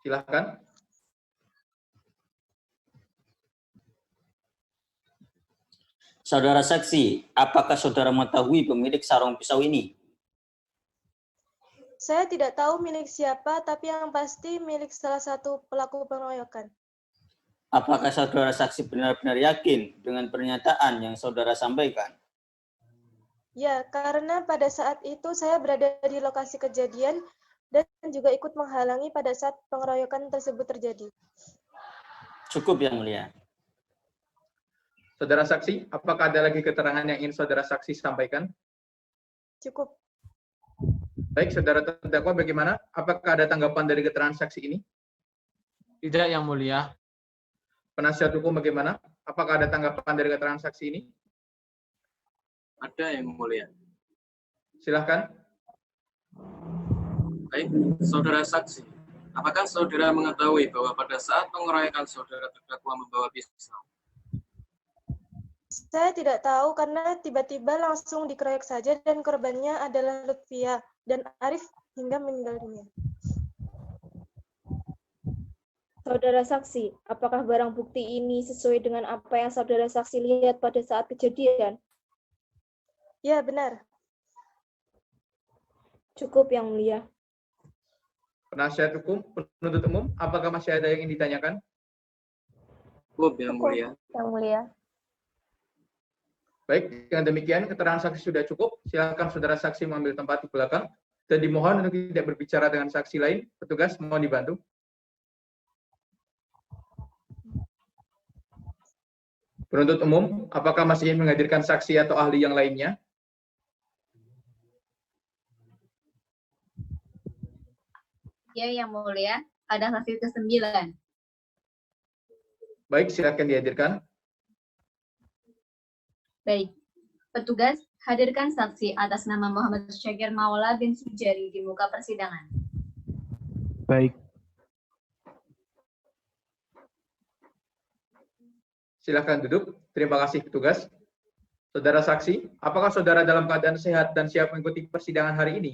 Silahkan. Saudara saksi, apakah saudara mengetahui pemilik sarung pisau ini? Saya tidak tahu milik siapa, tapi yang pasti milik salah satu pelaku pengeroyokan. Apakah saudara saksi benar-benar yakin dengan pernyataan yang saudara sampaikan? Ya, karena pada saat itu saya berada di lokasi kejadian dan juga ikut menghalangi pada saat pengeroyokan tersebut terjadi. Cukup, Yang Mulia. Saudara saksi, apakah ada lagi keterangan yang ingin saudara saksi sampaikan? Cukup. Baik, saudara terdakwa bagaimana? Apakah ada tanggapan dari keterangan saksi ini? Tidak, Yang Mulia. Penasihat hukum bagaimana? Apakah ada tanggapan dari keterangan saksi ini? Ada, Yang Mulia. Silahkan. Baik, saudara saksi. Apakah saudara mengetahui bahwa pada saat pengeroyokan saudara terdakwa membawa pisau? Saya tidak tahu karena tiba-tiba langsung dikeroyok saja dan korbannya adalah Lutfia dan Arif hingga meninggal dunia. Saudara saksi, apakah barang bukti ini sesuai dengan apa yang saudara saksi lihat pada saat kejadian? Ya, benar. Cukup, Yang Mulia. Penasihat hukum, penuntut umum, apakah masih ada yang ingin ditanyakan? Cukup, Yang Mulia. Yang Mulia. Baik, dengan demikian keterangan saksi sudah cukup. Silakan saudara saksi mengambil tempat di belakang dan dimohon untuk tidak berbicara dengan saksi lain. Petugas mohon dibantu. Penuntut umum, apakah masih ingin menghadirkan saksi atau ahli yang lainnya? Ya, Yang Mulia, ada saksi ke-9. Baik, silakan dihadirkan. Baik, petugas hadirkan saksi atas nama Muhammad Syakir Maula bin Sujari di muka persidangan. Baik. Silakan duduk. Terima kasih petugas. Saudara saksi, apakah saudara dalam keadaan sehat dan siap mengikuti persidangan hari ini?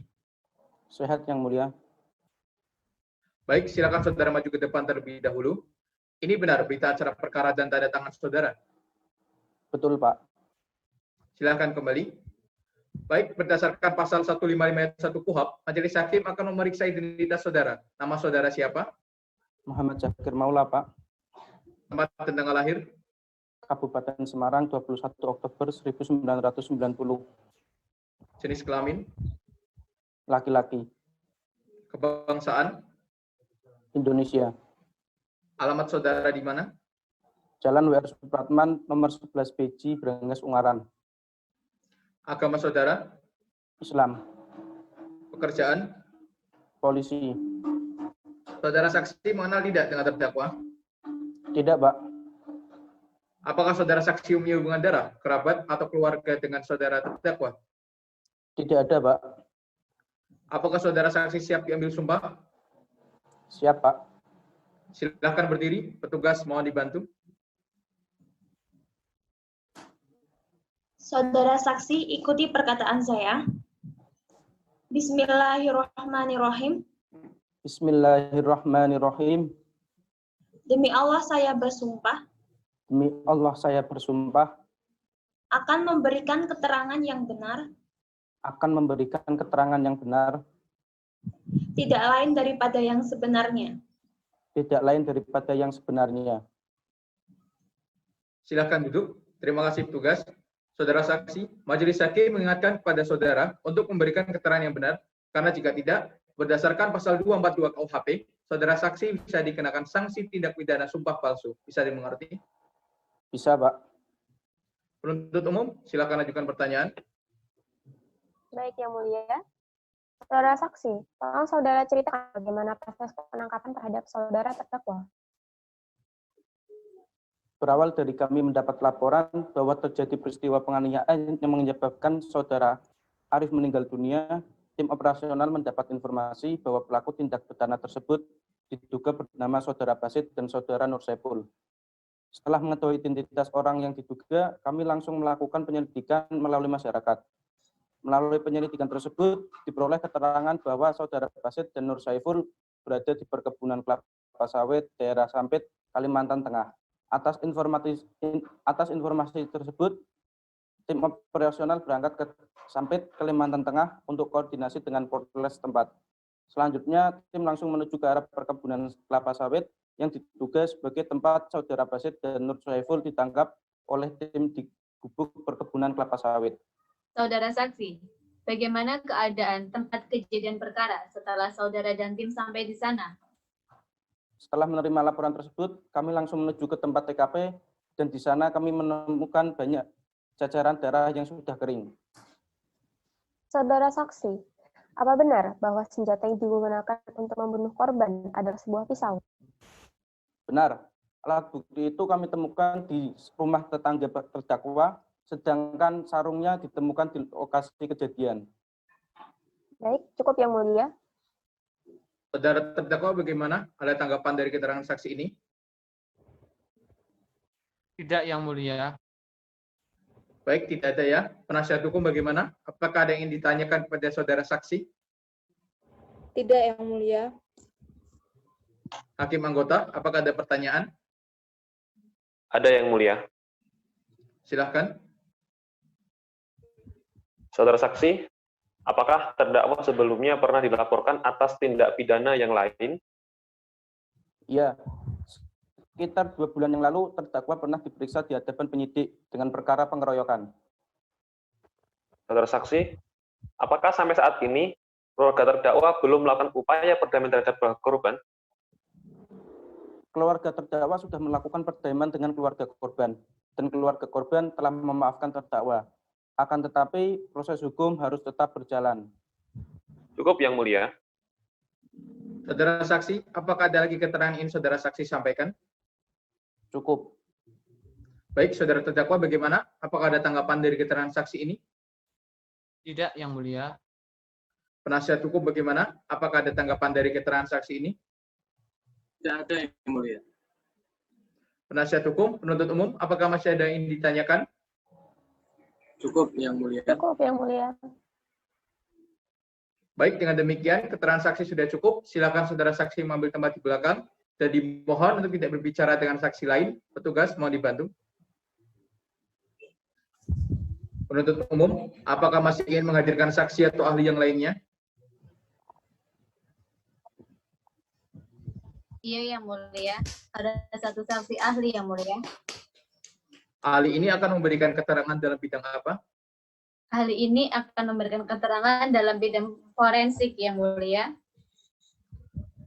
Sehat, Yang Mulia. Baik, silakan saudara maju ke depan terlebih dahulu. Ini benar berita acara perkara dan tanda tangan saudara? Betul, Pak. Silakan kembali. Baik, berdasarkan pasal 155 ayat 1 KUHP, majelis hakim akan memeriksa identitas saudara. Nama saudara siapa? Muhammad Syakir Maula, Pak. Tempat dan tanggal lahir? Kabupaten Semarang, 21 Oktober 1990. Jenis kelamin? Laki-laki. Kebangsaan? Indonesia. Alamat saudara di mana? Jalan W.R. Supratman, nomor 11 BJ, Branges, Ungaran. Agama saudara? Islam. Pekerjaan? Polisi. Saudara saksi mengenal tidak dengan terdakwa? Tidak, Pak. Apakah saudara saksi mempunyai hubungan darah, kerabat, atau keluarga dengan saudara terdakwa? Tidak ada, Pak. Apakah saudara saksi siap diambil sumpah? Siap, Pak. Silakan berdiri, petugas mohon dibantu. Saudara saksi, ikuti perkataan saya. Bismillahirrahmanirrahim. Bismillahirrahmanirrahim. Demi Allah saya bersumpah Demi Allah saya bersumpah akan memberikan keterangan yang benar, akan memberikan keterangan yang benar, tidak lain daripada yang sebenarnya. tidak lain daripada yang sebenarnya. Silakan duduk. Terima kasih petugas. Saudara saksi, majelis hakim mengingatkan kepada saudara untuk memberikan keterangan yang benar, karena jika tidak, berdasarkan pasal 242 KUHP, saudara saksi bisa dikenakan sanksi tindak pidana sumpah palsu. Bisa dimengerti? Bisa, Pak. Penuntut umum, silakan ajukan pertanyaan. Baik, Yang Mulia. Saudara saksi, tolong saudara ceritakan bagaimana proses penangkapan terhadap saudara terdakwa. Berawal dari kami mendapat laporan bahwa terjadi peristiwa penganiayaan yang menyebabkan saudara Arif meninggal dunia, tim operasional mendapat informasi bahwa pelaku tindak pidana tersebut diduga bernama saudara Basit dan saudara Nur Saiful. Setelah mengetahui identitas orang yang diduga, kami langsung melakukan penyelidikan melalui masyarakat. Melalui penyelidikan tersebut, diperoleh keterangan bahwa saudara Basit dan Nur Saiful berada di perkebunan kelapa sawit daerah Sampit, Kalimantan Tengah. Atas informasi tersebut, tim operasional berangkat ke Sampit, Kalimantan Tengah untuk koordinasi dengan Polres tempat. Selanjutnya, tim langsung menuju ke arah perkebunan kelapa sawit yang diduga sebagai tempat saudara Basit dan Nur Saiful ditangkap oleh tim di gubuk perkebunan kelapa sawit. Saudara saksi, bagaimana keadaan tempat kejadian perkara setelah saudara dan tim sampai di sana? Setelah menerima laporan tersebut, kami langsung menuju ke tempat TKP dan di sana kami menemukan banyak jajaran darah yang sudah kering. Saudara saksi, apa benar bahwa senjata yang digunakan untuk membunuh korban adalah sebuah pisau? Benar. Alat bukti itu kami temukan di rumah tetangga terdakwa, sedangkan sarungnya ditemukan di lokasi kejadian. Baik, cukup Yang Mulia. Saudara terdakwa bagaimana? Ada tanggapan dari keterangan saksi ini? Tidak, Yang Mulia. Baik, tidak ada ya. Penasihat hukum bagaimana? Apakah ada yang ingin ditanyakan kepada saudara saksi? Tidak, Yang Mulia. Hakim anggota, apakah ada pertanyaan? Ada, Yang Mulia. Silahkan. Saudara saksi, apakah terdakwa sebelumnya pernah dilaporkan atas tindak pidana yang lain? Iya, sekitar 2 bulan yang lalu terdakwa pernah diperiksa di hadapan penyidik dengan perkara pengeroyokan. Saudara saksi, apakah sampai saat ini keluarga terdakwa belum melakukan upaya perdamaian terhadap korban? Keluarga terdakwa sudah melakukan perdamaian dengan keluarga korban, dan keluarga korban telah memaafkan terdakwa. Akan tetapi, proses hukum harus tetap berjalan. Cukup, Yang Mulia. Saudara saksi, apakah ada lagi keterangan yang ingin saudara saksi sampaikan? Cukup. Baik, saudara terdakwa bagaimana? Apakah ada tanggapan dari keterangan saksi ini? Tidak, Yang Mulia. Penasihat hukum bagaimana? Apakah ada tanggapan dari keterangan saksi ini? Tidak ada, Yang Mulia. Penasihat hukum, penuntut umum, apakah masih ada yang ditanyakan? Cukup, Yang Mulia. Cukup Yang Mulia. Baik, dengan demikian keterangan saksi sudah cukup. Silakan saudara saksi mengambil tempat di belakang dan dimohon untuk tidak berbicara dengan saksi lain. Petugas mohon dibantu. Penuntut umum, apakah masih ingin menghadirkan saksi atau ahli yang lainnya? Iya, Yang Mulia. Ada satu saksi ahli, Yang Mulia. Ahli ini akan memberikan keterangan dalam bidang apa? Ahli ini akan memberikan keterangan dalam bidang forensik, Yang Mulia.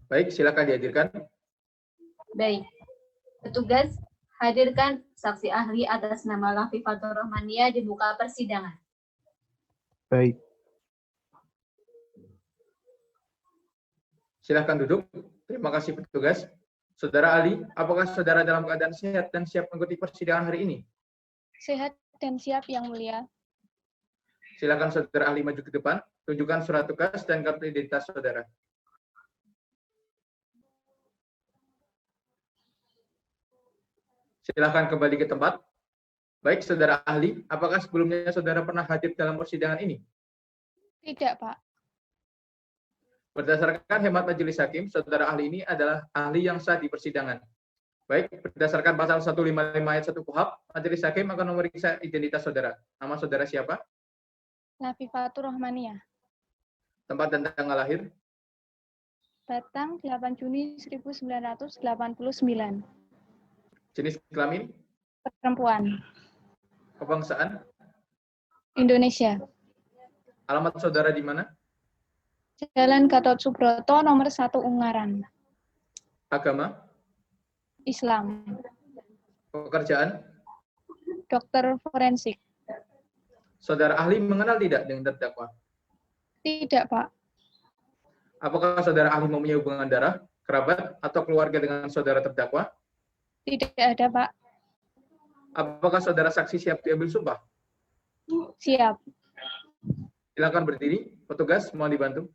Baik, silakan dihadirkan. Baik. Petugas, hadirkan saksi ahli atas nama Lafifatur Rahmania di muka persidangan. Baik. Silakan duduk. Terima kasih petugas. Saudara ahli, apakah saudara dalam keadaan sehat dan siap mengikuti persidangan hari ini? Sehat dan siap, Yang Mulia. Silakan saudara ahli maju ke depan, tunjukkan surat tugas dan kartu identitas saudara. Silakan kembali ke tempat. Baik, saudara ahli, apakah sebelumnya saudara pernah hadir dalam persidangan ini? Tidak, Pak. Berdasarkan hemat majelis hakim, saudara ahli ini adalah ahli yang sah di persidangan. Baik, berdasarkan pasal 155 ayat 1 KUHP, majelis hakim akan memeriksa identitas saudara. Nama saudara siapa? Lafifatur Rahmania. Tempat dan tanggal lahir? Batang 8 Juni 1989. Jenis kelamin? Perempuan. Kebangsaan? Indonesia. Alamat saudara di mana? Jalan Gatot Subroto, nomor 1 Ungaran. Agama? Islam. Pekerjaan? Dokter forensik. Saudara ahli mengenal tidak dengan terdakwa? Tidak, Pak. Apakah saudara ahli mempunyai hubungan darah, kerabat, atau keluarga dengan saudara terdakwa? Tidak ada, Pak. Apakah saudara saksi siap diambil sumpah? Siap. Silakan berdiri. Petugas, mohon dibantu.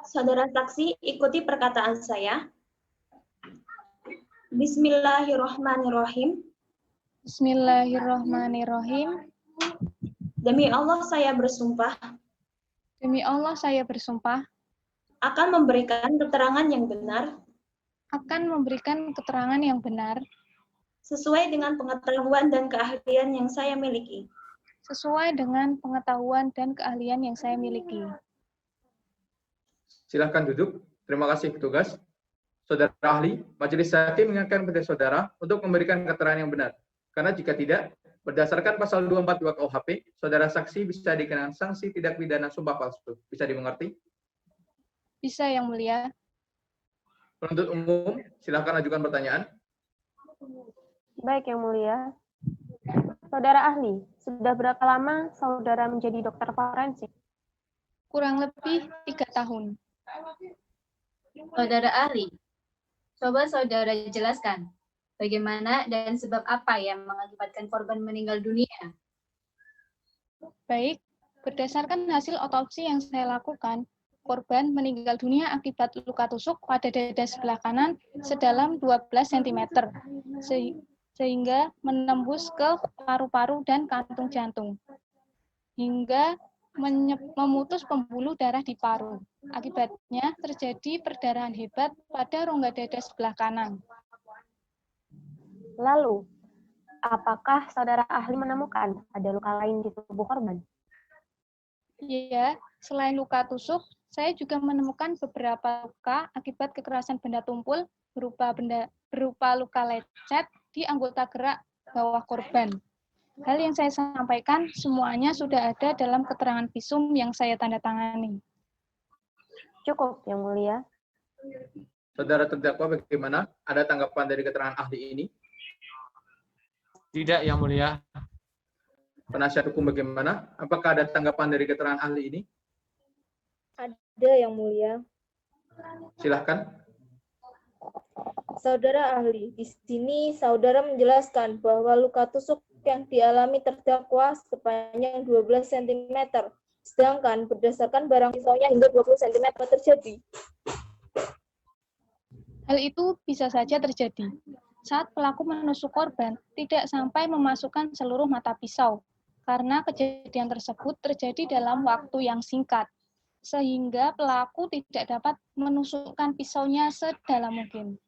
Saudara saksi, ikuti perkataan saya. Bismillahirrahmanirrahim. Bismillahirrahmanirrahim. Demi Allah saya bersumpah. Demi Allah saya bersumpah. Akan memberikan keterangan yang benar. Akan memberikan keterangan yang benar. Sesuai dengan pengetahuan dan keahlian yang saya miliki. Sesuai dengan pengetahuan dan keahlian yang saya miliki. Silakan duduk. Terima kasih petugas. Saudara ahli, majelis hakim mengingatkan kepada saudara untuk memberikan keterangan yang benar. Karena jika tidak, berdasarkan pasal 242 KUHP, saudara saksi bisa dikenakan sanksi tindak pidana sumpah palsu. Bisa dimengerti? Bisa, Yang Mulia. Penuntut umum, silakan ajukan pertanyaan. Baik, Yang Mulia. Saudara ahli, sudah berapa lama saudara menjadi dokter forensik? Kurang lebih 3 tahun. Saudara ahli, coba saudara jelaskan bagaimana dan sebab apa yang mengakibatkan korban meninggal dunia. Baik, berdasarkan hasil otopsi yang saya lakukan, korban meninggal dunia akibat luka tusuk pada dada sebelah kanan sedalam 12 cm, sehingga menembus ke paru-paru dan kantung jantung, hingga memutus pembuluh darah di paru. Akibatnya terjadi perdarahan hebat pada rongga dada sebelah kanan. Lalu, apakah saudara ahli menemukan ada luka lain di tubuh korban? Ya, selain luka tusuk, saya juga menemukan beberapa luka akibat kekerasan benda tumpul berupa luka lecet di anggota gerak bawah korban. Hal yang saya sampaikan semuanya sudah ada dalam keterangan visum yang saya tanda tangani. Cukup, Yang Mulia. Saudara terdakwa bagaimana? Ada tanggapan dari keterangan ahli ini? Tidak, Yang Mulia. Penasihat hukum bagaimana? Apakah ada tanggapan dari keterangan ahli ini? Ada, Yang Mulia. Silahkan. Saudara ahli, di sini saudara menjelaskan bahwa luka tusuk yang dialami terdakwa sepanjang 12 cm, sedangkan berdasarkan barang pisaunya hingga 20 cm terjadi. Hal itu bisa saja terjadi saat pelaku menusuk korban tidak sampai memasukkan seluruh mata pisau, karena kejadian tersebut terjadi dalam waktu yang singkat, sehingga pelaku tidak dapat menusukkan pisaunya sedalam mungkin.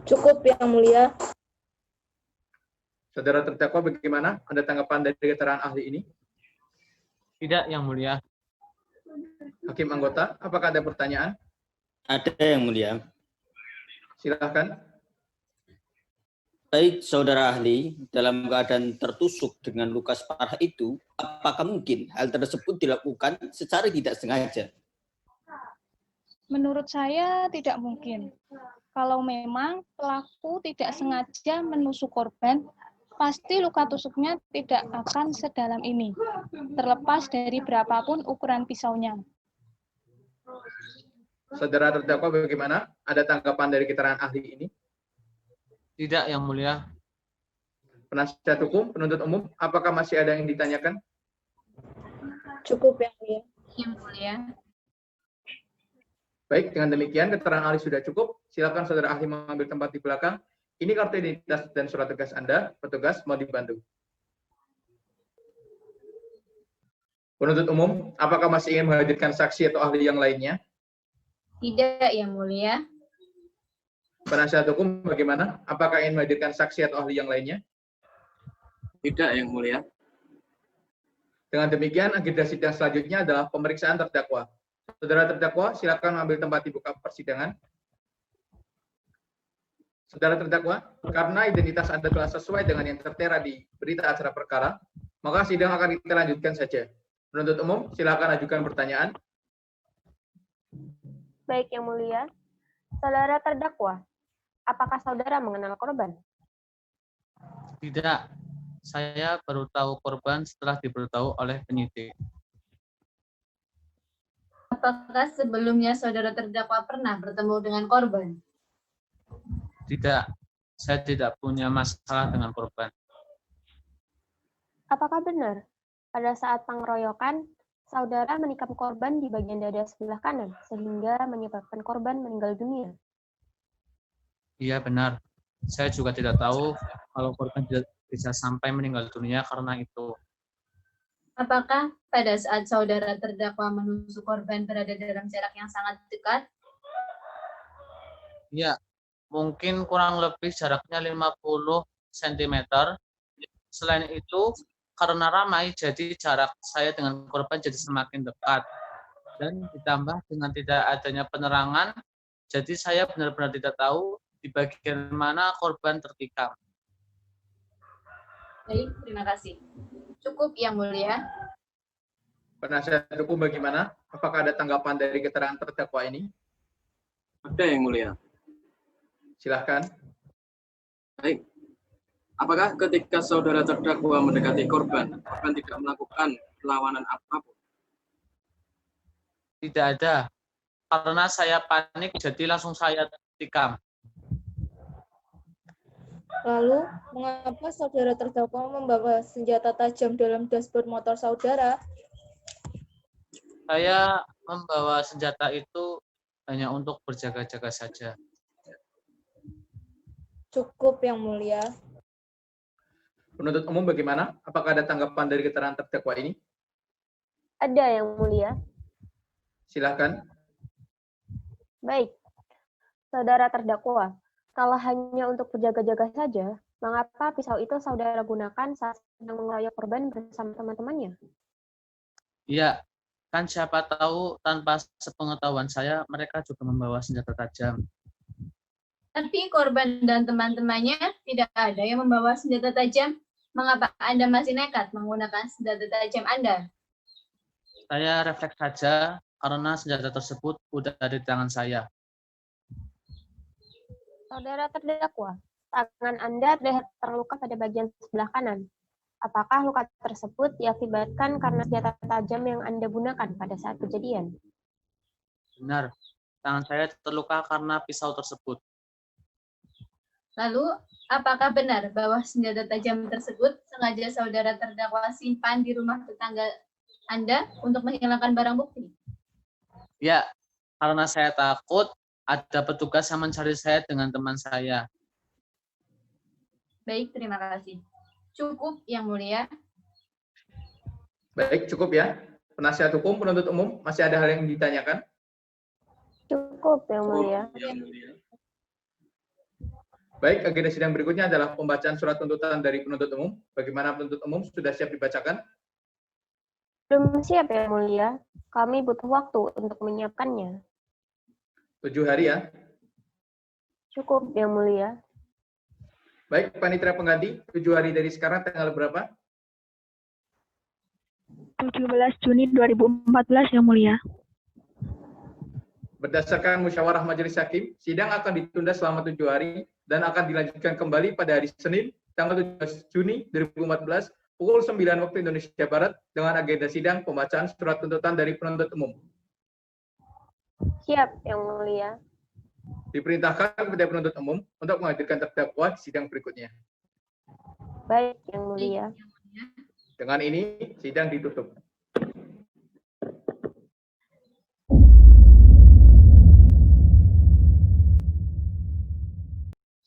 Cukup, Yang Mulia. Saudara terdakwa bagaimana? Ada tanggapan dari keterangan ahli ini? Tidak, Yang Mulia. Hakim anggota, apakah ada pertanyaan? Ada, Yang Mulia. Silahkan. Baik, saudara ahli, dalam keadaan tertusuk dengan luka parah itu, apakah mungkin hal tersebut dilakukan secara tidak sengaja? Menurut saya tidak mungkin. Kalau memang pelaku tidak sengaja menusuk korban, pasti luka tusuknya tidak akan sedalam ini, terlepas dari berapapun ukuran pisaunya. Saudara terdakwa bagaimana? Ada tanggapan dari keterangan ahli ini? Tidak, Yang Mulia. Penasihat hukum, penuntut umum, apakah masih ada yang ditanyakan? Cukup, Yang Mulia. Yang Mulia. Baik, dengan demikian keterangan ahli sudah cukup. Silakan saudara ahli mengambil tempat di belakang. Ini kartu identitas dan surat tugas Anda. Petugas mau dibantu. Penuntut umum, apakah masih ingin menghadirkan saksi atau ahli yang lainnya? Tidak, Yang Mulia. Penasihat hukum bagaimana? Apakah ingin menghadirkan saksi atau ahli yang lainnya? Tidak, Yang Mulia. Dengan demikian, agenda sidang selanjutnya adalah pemeriksaan terdakwa. Saudara terdakwa, silakan mengambil tempat di muka persidangan. Saudara terdakwa, karena identitas Anda telah sesuai dengan yang tertera di berita acara perkara, maka sidang akan kita lanjutkan saja. Penuntut umum, silakan ajukan pertanyaan. Baik, Yang Mulia. Saudara terdakwa, apakah saudara mengenal korban? Tidak. Saya baru tahu korban setelah diberitahu oleh penyidik. Apakah sebelumnya saudara terdakwa pernah bertemu dengan korban? Tidak. Saya tidak punya masalah dengan korban. Apakah benar pada saat pengeroyokan, saudara menikam korban di bagian dada sebelah kanan sehingga menyebabkan korban meninggal dunia? Iya, benar. Saya juga tidak tahu kalau korban tidak bisa sampai meninggal dunia karena itu. Apakah pada saat saudara terdakwa menusuk korban berada dalam jarak yang sangat dekat? Iya, mungkin kurang lebih jaraknya 50 cm. Selain itu, karena ramai, jadi jarak saya dengan korban jadi semakin dekat. Dan ditambah dengan tidak adanya penerangan, jadi saya benar-benar tidak tahu di bagian mana korban tertikam. Baik, terima kasih. Cukup, Yang Mulia. Penasihat hukum bagaimana? Apakah ada tanggapan dari keterangan terdakwa ini? Ada, Yang Mulia. Silahkan. Baik. Apakah ketika saudara terdakwa mendekati korban, korban tidak melakukan perlawanan apapun? Tidak ada. karena saya panik jadi langsung saya tikam. Lalu, mengapa saudara terdakwa membawa senjata tajam dalam dashboard motor saudara? Saya membawa senjata itu hanya untuk berjaga-jaga saja. Cukup, Yang Mulia. Penuntut umum bagaimana? Apakah ada tanggapan dari keterangan terdakwa ini? Ada, Yang Mulia. Silakan. Baik, saudara terdakwa, kalau hanya untuk berjaga-jaga saja, mengapa pisau itu saudara gunakan saat sedang mengeroyok korban bersama teman-temannya? Iya, kan siapa tahu tanpa sepengetahuan saya mereka juga membawa senjata tajam. Tapi korban dan teman-temannya tidak ada yang membawa senjata tajam. Mengapa Anda masih nekat menggunakan senjata tajam Anda? Saya refleks saja karena senjata tersebut udah ada di tangan saya. Saudara terdakwa, tangan Anda terlihat terluka pada bagian sebelah kanan. Apakah luka tersebut diakibatkan karena senjata tajam yang Anda gunakan pada saat kejadian? Benar, tangan saya terluka karena pisau tersebut. Lalu, apakah benar bahwa senjata tajam tersebut sengaja saudara terdakwa simpan di rumah tetangga Anda untuk menghilangkan barang bukti? Ya, karena saya takut ada petugas yang mencari saya dengan teman saya. Baik, terima kasih. Cukup, Yang Mulia. Baik, cukup ya. Penasihat hukum, penuntut umum, masih ada hal yang ditanyakan? Cukup, Yang Mulia. Baik, agenda sidang berikutnya adalah pembacaan surat tuntutan dari penuntut umum. Bagaimana penuntut umum? Sudah siap dibacakan? Belum siap, Yang Mulia. Kami butuh waktu untuk menyiapkannya. 7 hari ya. Cukup, Yang Mulia. Baik, panitia pengganti, 7 hari dari sekarang tanggal berapa? 17 Juni 2014, Yang Mulia. Berdasarkan musyawarah majelis hakim, sidang akan ditunda selama 7 hari dan akan dilanjutkan kembali pada hari Senin, tanggal 17 Juni 2014, pukul 9 waktu Indonesia Barat, dengan agenda sidang pembacaan surat tuntutan dari penuntut umum. Siap, Yang Mulia. Diperintahkan kepada penuntut umum untuk menghadirkan terdakwa di sidang berikutnya. Baik, Yang Mulia. Dengan ini, sidang ditutup.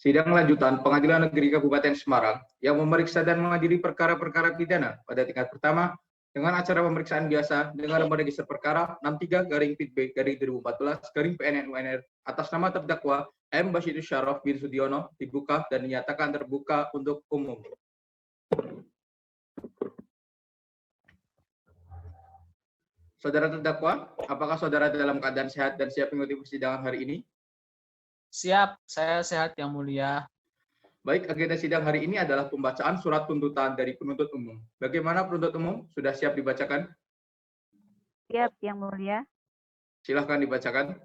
Sidang lanjutan Pengadilan Negeri Kabupaten Semarang yang memeriksa dan mengadili perkara-perkara pidana pada tingkat pertama dengan acara pemeriksaan biasa dengan nomor register perkara 63/PB/2014/PNN-UNR atas nama terdakwa M. Basidus Syaraf bin Sudiono dibuka dan dinyatakan terbuka untuk umum. Saudara terdakwa, apakah saudara dalam keadaan sehat dan siap mengikuti persidangan hari ini? Siap, saya sehat Yang Mulia. Baik, agenda sidang hari ini adalah pembacaan surat tuntutan dari penuntut umum. Bagaimana penuntut umum? Sudah siap dibacakan? Siap, Yang Mulia. Silahkan dibacakan.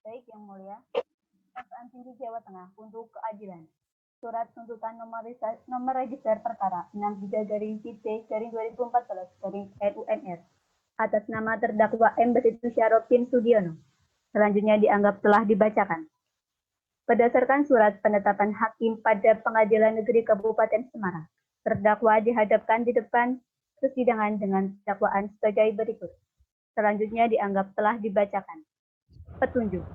Baik, Yang Mulia. Kejaksaan Tinggi Jawa Tengah untuk keadilan. Surat tuntutan nomor register perkara 63/PB/2014/LUNR atas nama terdakwa M. Basidus Syaraf bin Sudiono. Selanjutnya dianggap telah dibacakan. Berdasarkan surat penetapan hakim pada Pengadilan Negeri Kabupaten Semarang, terdakwa dihadapkan di depan persidangan dengan dakwaan sebagai berikut. Selanjutnya dianggap telah dibacakan. Petunjuk.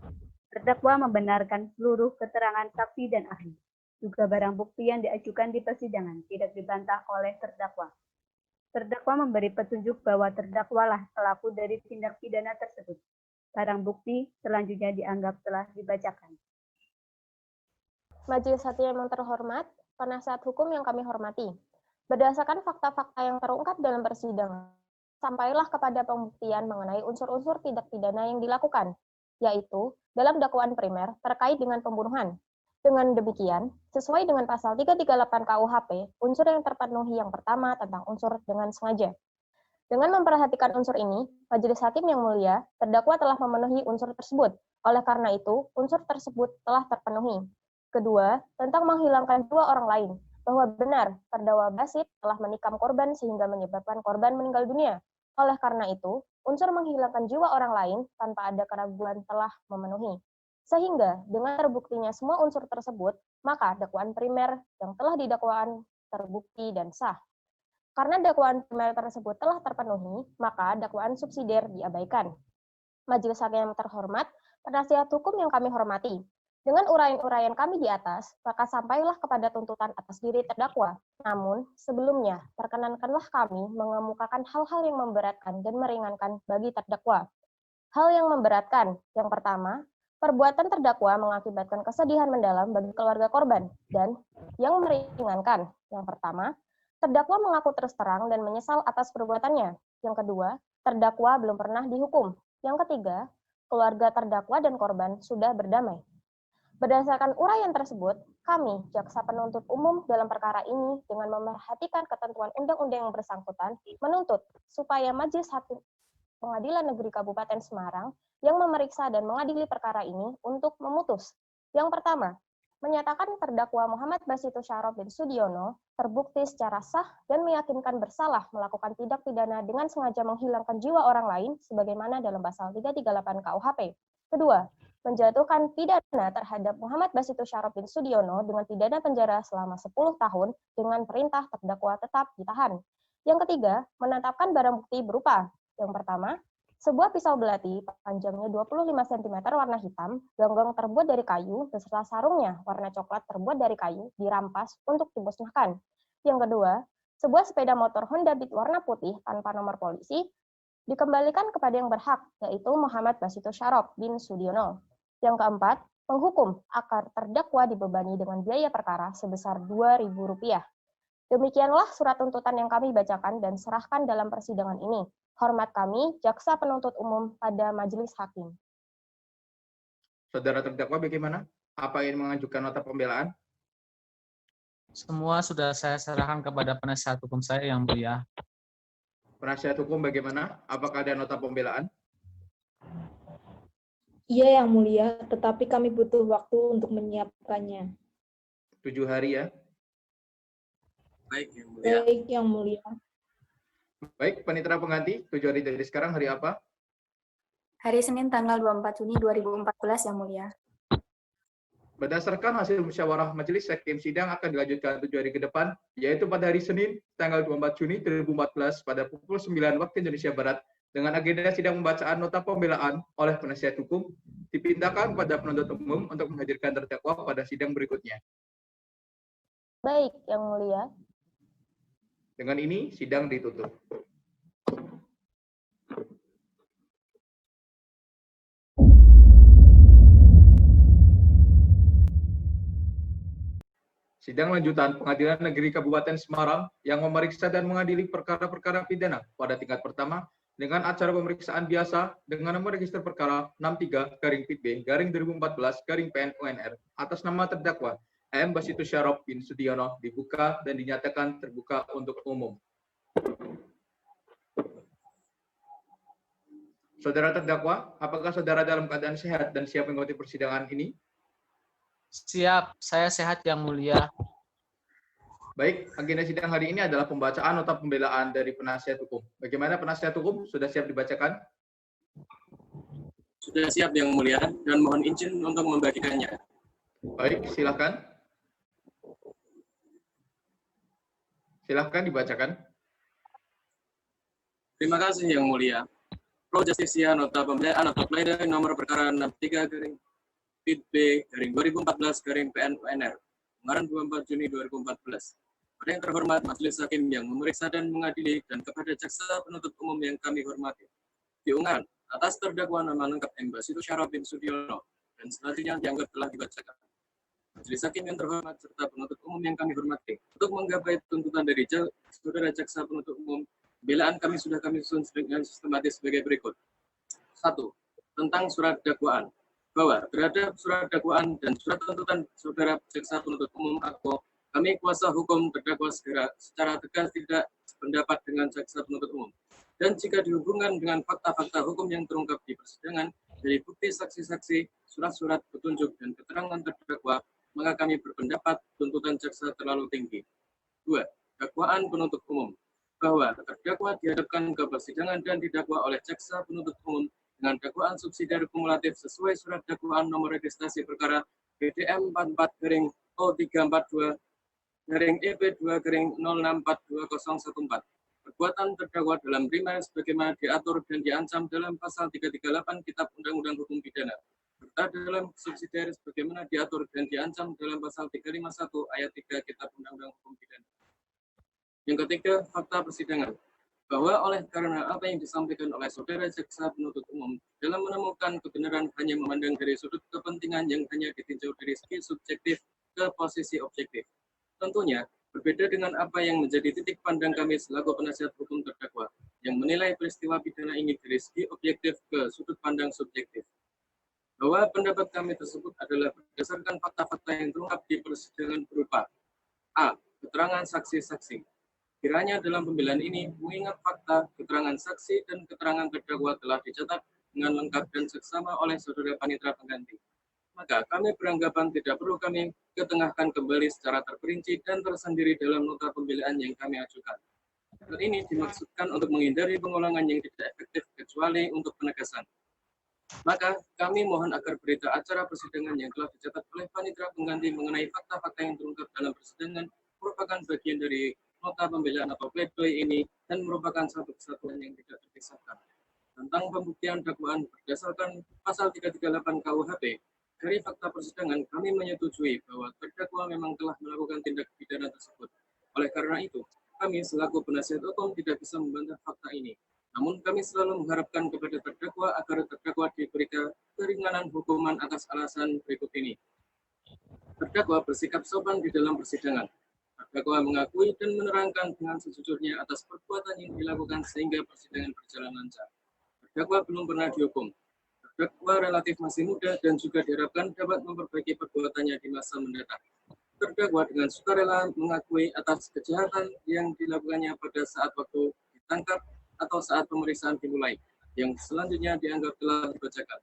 Terdakwa membenarkan seluruh keterangan saksi dan ahli. Juga barang bukti yang diajukan di persidangan tidak dibantah oleh terdakwa. Terdakwa memberi petunjuk bahwa terdakwalah pelaku dari tindak pidana tersebut. Barang bukti selanjutnya dianggap telah dibacakan. Majelis Hakim yang terhormat, penasihat hukum yang kami hormati. Berdasarkan fakta-fakta yang terungkap dalam persidangan, sampailah kepada pembuktian mengenai unsur-unsur tindak pidana yang dilakukan, yaitu dalam dakwaan primer terkait dengan pembunuhan. Dengan demikian, sesuai dengan pasal 338 KUHP, unsur yang terpenuhi yang pertama tentang unsur dengan sengaja. Dengan memperhatikan unsur ini, Majelis Hakim yang mulia, terdakwa telah memenuhi unsur tersebut. Oleh karena itu, unsur tersebut telah terpenuhi. Kedua, tentang menghilangkan dua orang lain, bahwa benar terdakwa Basid telah menikam korban sehingga menyebabkan korban meninggal dunia. Oleh karena itu, unsur menghilangkan jiwa orang lain tanpa ada keraguan telah memenuhi. Sehingga dengan terbuktinya semua unsur tersebut, maka dakwaan primer yang telah didakwaan terbukti dan sah. Karena dakwaan primer tersebut telah terpenuhi, maka dakwaan subsidiar diabaikan. Majelis Hakim yang terhormat, penasihat hukum yang kami hormati, dengan uraian-uraian kami di atas, maka sampailah kepada tuntutan atas diri terdakwa. Namun, sebelumnya, perkenankanlah kami mengemukakan hal-hal yang memberatkan dan meringankan bagi terdakwa. Hal yang memberatkan, yang pertama, perbuatan terdakwa mengakibatkan kesedihan mendalam bagi keluarga korban, dan yang meringankan, yang pertama, terdakwa mengaku terus terang dan menyesal atas perbuatannya. Yang kedua, terdakwa belum pernah dihukum. Yang ketiga, keluarga terdakwa dan korban sudah berdamai. Berdasarkan uraian tersebut, kami, Jaksa Penuntut Umum dalam perkara ini dengan memerhatikan ketentuan undang-undang yang bersangkutan, menuntut supaya Majelis Hakim Pengadilan Negeri Kabupaten Semarang yang memeriksa dan mengadili perkara ini untuk memutus. Yang pertama, menyatakan terdakwa Muhammad Basitu Syarop bin Sudiono terbukti secara sah dan meyakinkan bersalah melakukan tindak pidana dengan sengaja menghilangkan jiwa orang lain sebagaimana dalam pasal 338 KUHP. Kedua, menjatuhkan pidana terhadap Muhammad Basitu Syarop bin Sudiono dengan pidana penjara selama 10 tahun dengan perintah terdakwa tetap ditahan. Yang ketiga, menetapkan barang bukti berupa yang pertama, sebuah pisau belati panjangnya 25 cm warna hitam, gonggong terbuat dari kayu, beserta sarungnya warna coklat terbuat dari kayu, dirampas untuk dimusnahkan. Yang kedua, sebuah sepeda motor Honda Beat warna putih tanpa nomor polisi, dikembalikan kepada yang berhak, yaitu Muhammad Basitu Syarop bin Sudiono. Yang keempat, menghukum agar terdakwa dibebani dengan biaya perkara sebesar Rp2.000. Demikianlah surat tuntutan yang kami bacakan dan serahkan dalam persidangan ini. Hormat kami, Jaksa Penuntut Umum pada Majelis Hakim. Saudara terdakwa bagaimana? Apa ingin mengajukan nota pembelaan? Semua sudah saya serahkan kepada penasihat hukum saya yang mulia. Penasihat hukum bagaimana? Apakah ada nota pembelaan? Iya, Yang Mulia, tetapi kami butuh waktu untuk menyiapkannya. 7 hari ya? Baik, Yang Mulia. Baik, Yang Mulia. Baik, panitera pengganti, 7 hari dari sekarang hari apa? Hari Senin tanggal 24 Juni 2014, Yang Mulia. Berdasarkan hasil musyawarah majelis hakim, sidang akan dilanjutkan 7 hari ke depan, yaitu pada hari Senin tanggal 24 Juni 2014 pada pukul 9 waktu Indonesia Barat, dengan agenda sidang pembacaan nota pembelaan oleh penasihat hukum, dipindahkan kepada penuntut umum untuk menghadirkan terdakwa pada sidang berikutnya. Baik, Yang Mulia. Dengan ini, sidang ditutup. Sidang lanjutan Pengadilan Negeri Kabupaten Semarang yang memeriksa dan mengadili perkara-perkara pidana pada tingkat pertama dengan acara pemeriksaan biasa dengan nomor register perkara 63-PB-2014-PN-UNR atas nama terdakwa M. Basitu Syarop bin Sudiono dibuka dan dinyatakan terbuka untuk umum. Saudara terdakwa, apakah saudara dalam keadaan sehat dan siap mengikuti persidangan ini? Siap, saya sehat Yang Mulia. Baik, agenda sidang hari ini adalah pembacaan nota pembelaan dari penasihat hukum. Bagaimana penasihat hukum? Sudah siap dibacakan? Sudah siap Yang Mulia, dan mohon izin untuk membagikannya. Baik, silakan. Silakan dibacakan. Terima kasih Yang Mulia. Pro Justisia nota pembelaan atau pledoi nomor perkara 63-PB-2014-PN-UNR, Semarang 24 Juni 2014. Pada yang terhormat Majelis Hakim yang memeriksa dan mengadili dan kepada Jaksa Penuntut Umum yang kami hormati. Diunggah atas terdakwa nama lengkap M. Basitu Syarop bin Sudiono dan selanjutnya dianggap telah dibacakan. Majelis Hakim yang terhormat serta penuntut umum yang kami hormati, untuk menggapai tuntutan dari Saudara Jaksa Penuntut Umum, pembelaan kami sudah kami susun dengan sistematis sebagai berikut. 1. Tentang surat dakwaan. Bahwa terhadap surat dakwaan dan surat tuntutan Saudara Jaksa Penuntut Umum atau kami kuasa hukum terdakwa secara tegas tidak sependapat dengan Jaksa Penuntut Umum. Dan jika dihubungkan dengan fakta-fakta hukum yang terungkap di persidangan, dari bukti saksi-saksi, surat-surat petunjuk, dan keterangan terdakwa, maka kami berpendapat tuntutan jaksa terlalu tinggi. 2. Dakwaan penuntut umum. bahwa terdakwa dihadapkan ke persidangan dan didakwa oleh jaksa penuntut umum dengan dakwaan subsidiar kumulatif sesuai surat dakwaan nomor registrasi perkara BDM 44-0342-EP2-064214. Perbuatan terdakwa dalam primer sebagaimana diatur dan diancam dalam pasal 338 Kitab Undang-Undang Hukum Pidana, serta dalam subsidiar sebagaimana diatur dan diancam dalam pasal 351 ayat 3 Kitab Undang-Undang Hukum Pidana. Yang ketiga, fakta persidangan. Bahwa oleh karena apa yang disampaikan oleh saudara jaksa penuntut umum dalam menemukan kebenaran hanya memandang dari sudut kepentingan yang hanya ditinjau dari segi subjektif ke posisi objektif. Tentunya berbeda dengan apa yang menjadi titik pandang kami selaku penasihat hukum terdakwa yang menilai peristiwa pidana ini dari segi objektif ke sudut pandang subjektif. Bahwa pendapat kami tersebut adalah berdasarkan fakta-fakta yang terungkap di persidangan berupa A. Keterangan saksi-saksi. Kiranya dalam pembelaan ini mengingat fakta, keterangan saksi, dan keterangan terdakwa telah dicatat dengan lengkap dan seksama oleh saudara panitera pengganti. Maka kami beranggapan tidak perlu kami ketengahkan kembali secara terperinci dan tersendiri dalam nota pembelaan yang kami ajukan. Hal ini dimaksudkan untuk menghindari pengulangan yang tidak efektif kecuali untuk penegasan. Maka kami mohon agar berita acara persidangan yang telah dicatat oleh panitera pengganti mengenai fakta-fakta yang terungkap dalam persidangan merupakan bagian dari nota pembelaan atau pledoi ini dan merupakan satu kesatuan yang tidak terpisahkan. Tentang pembuktian dakwaan berdasarkan pasal 338 KUHP, dari fakta persidangan kami menyetujui bahwa terdakwa memang telah melakukan tindak pidana tersebut. Oleh karena itu, kami selaku penasihat hukum tidak bisa membantah fakta ini. Namun kami selalu mengharapkan kepada terdakwa agar terdakwa diberikan keringanan hukuman atas alasan berikut ini. Terdakwa bersikap sopan di dalam persidangan. Terdakwa mengakui dan menerangkan dengan sejujurnya atas perbuatan yang dilakukan sehingga persidangan berjalan lancar. Terdakwa belum pernah dihukum. Terdakwa relatif masih muda dan juga diharapkan dapat memperbaiki perbuatannya di masa mendatang. Terdakwa dengan sukarela mengakui atas kejahatan yang dilakukannya pada saat waktu ditangkap atau saat pemeriksaan dimulai, yang selanjutnya dianggap telah dibacakan.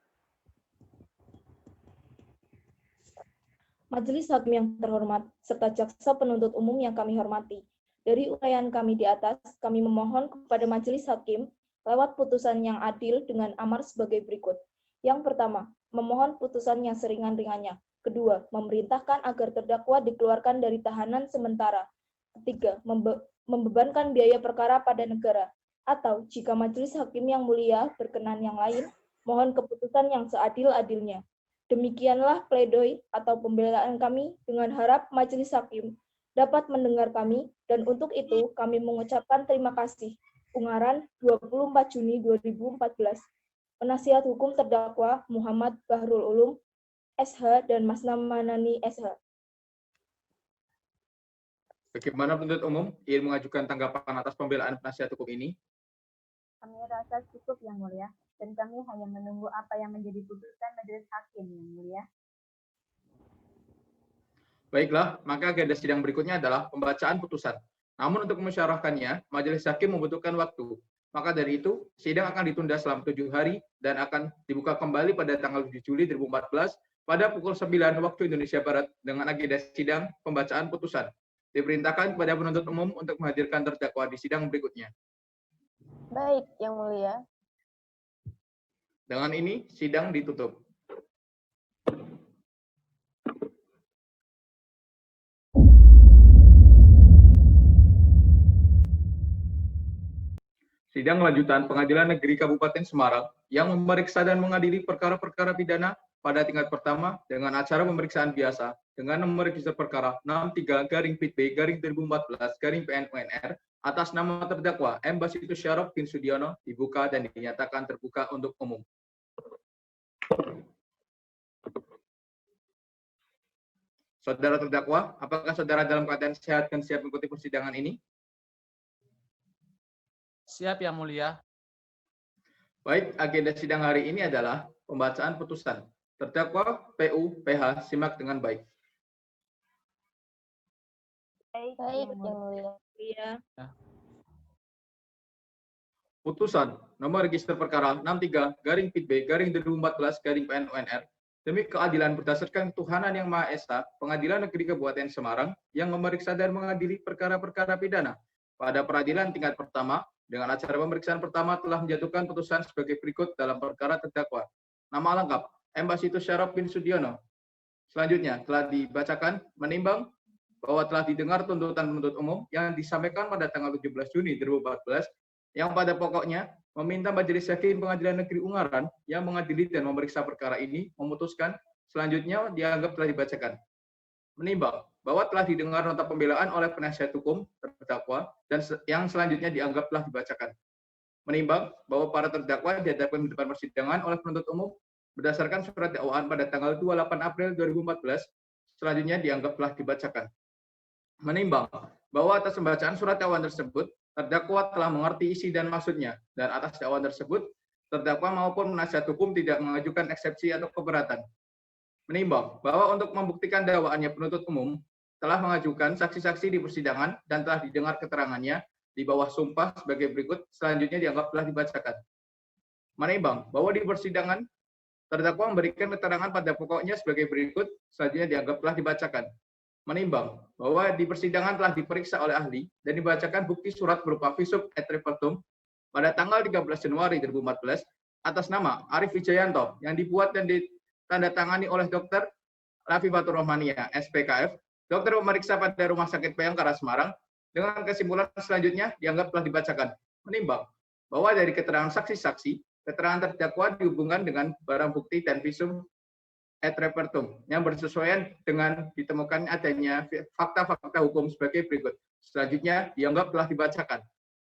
Majelis Hakim yang terhormat, serta jaksa penuntut umum yang kami hormati. Dari uraian kami di atas, kami memohon kepada Majelis Hakim lewat putusan yang adil dengan amar sebagai berikut. Yang pertama, memohon putusan yang seringan-ringannya. Kedua, memerintahkan agar terdakwa dikeluarkan dari tahanan sementara. Ketiga, membebankan biaya perkara pada negara. Atau jika Majelis Hakim yang mulia berkenan yang lain, mohon keputusan yang seadil-adilnya. Demikianlah pledoi atau pembelaan kami dengan harap Majelis Hakim dapat mendengar kami dan untuk itu kami mengucapkan terima kasih. Ungaran 24 Juni 2014. Penasihat hukum terdakwa Muhammad Bahrul Ulum, SH dan Mas Manani, SH. Bagaimana penuntut umum ingin mengajukan tanggapan atas pembelaan penasihat hukum ini? Kami rasa cukup yang mulia, dan kami hanya menunggu apa yang menjadi putusan Majelis Hakim yang mulia. Baiklah, maka agenda sidang berikutnya adalah pembacaan putusan. Namun untuk mensyarahkannya, Majelis Hakim membutuhkan waktu. Maka dari itu, sidang akan ditunda selama 7 hari dan akan dibuka kembali pada tanggal 7 Juli 2014 pada pukul 9 waktu Indonesia Barat dengan agenda sidang pembacaan putusan. Diperintahkan kepada penuntut umum untuk menghadirkan terdakwa di sidang berikutnya. Baik, Yang Mulia. Dengan ini, sidang ditutup. Sidang lanjutan Pengadilan Negeri Kabupaten Semarang yang memeriksa dan mengadili perkara-perkara pidana pada tingkat pertama dengan acara pemeriksaan biasa dengan nomor register perkara 63-PB-2014-PN-UNR atas nama terdakwa M. Basitus Syarok bin Sudiono dibuka dan dinyatakan terbuka untuk umum. Saudara terdakwa, apakah saudara dalam keadaan sehat dan siap mengikuti persidangan ini? Siap, Yang Mulia. Baik, agenda sidang hari ini adalah pembacaan putusan. Terdakwa PU PH simak dengan baik. Baik, Yang Mulia. Putusan nomor register perkara 63-PIB-2014-PN-UNR demi keadilan berdasarkan Tuhanan Yang Maha Esa, Pengadilan Negeri Kabupaten Semarang yang memeriksa dan mengadili perkara-perkara pidana pada peradilan tingkat pertama dengan acara pemeriksaan pertama telah menjatuhkan putusan sebagai berikut dalam perkara terdakwa. Nama lengkap M. Basitus Syarop bin Sudiono. Selanjutnya telah dibacakan menimbang bahwa telah didengar tuntutan penuntut umum yang disampaikan pada tanggal 17 Juni 2014 yang pada pokoknya meminta Majelis Hakim Pengadilan Negeri Ungaran yang mengadili dan memeriksa perkara ini memutuskan selanjutnya dianggap telah dibacakan. Menimbang bahwa telah didengar nota pembelaan oleh penasihat hukum terdakwa dan yang selanjutnya dianggap telah dibacakan. Menimbang bahwa para terdakwa dihadapkan di depan persidangan oleh penuntut umum berdasarkan surat dakwaan pada tanggal 28 April 2014 selanjutnya dianggap telah dibacakan. Menimbang bahwa atas pembacaan surat dakwaan tersebut terdakwa telah mengerti isi dan maksudnya, dan atas dakwaan tersebut, terdakwa maupun penasihat hukum tidak mengajukan eksepsi atau keberatan. Menimbang bahwa untuk membuktikan dakwaannya penuntut umum telah mengajukan saksi-saksi di persidangan dan telah didengar keterangannya di bawah sumpah sebagai berikut, selanjutnya dianggap telah dibacakan. Menimbang bahwa di persidangan, terdakwa memberikan keterangan pada pokoknya sebagai berikut, selanjutnya dianggap telah dibacakan. Menimbang bahwa di persidangan telah diperiksa oleh ahli dan dibacakan bukti surat berupa visum et repertum pada tanggal 13 Januari 2014 atas nama Arif Wijayanto yang dibuat dan ditandatangani oleh Dr. Lafifatur Rohmania, SPKF, dokter pemeriksa pada Rumah Sakit Bayangkara Semarang, dengan kesimpulan selanjutnya dianggap telah dibacakan. Menimbang bahwa dari keterangan saksi-saksi, keterangan terdakwa dihubungkan dengan barang bukti dan visum et repertum yang bersesuaian dengan ditemukan adanya fakta-fakta hukum sebagai berikut. Selanjutnya dianggap telah dibacakan.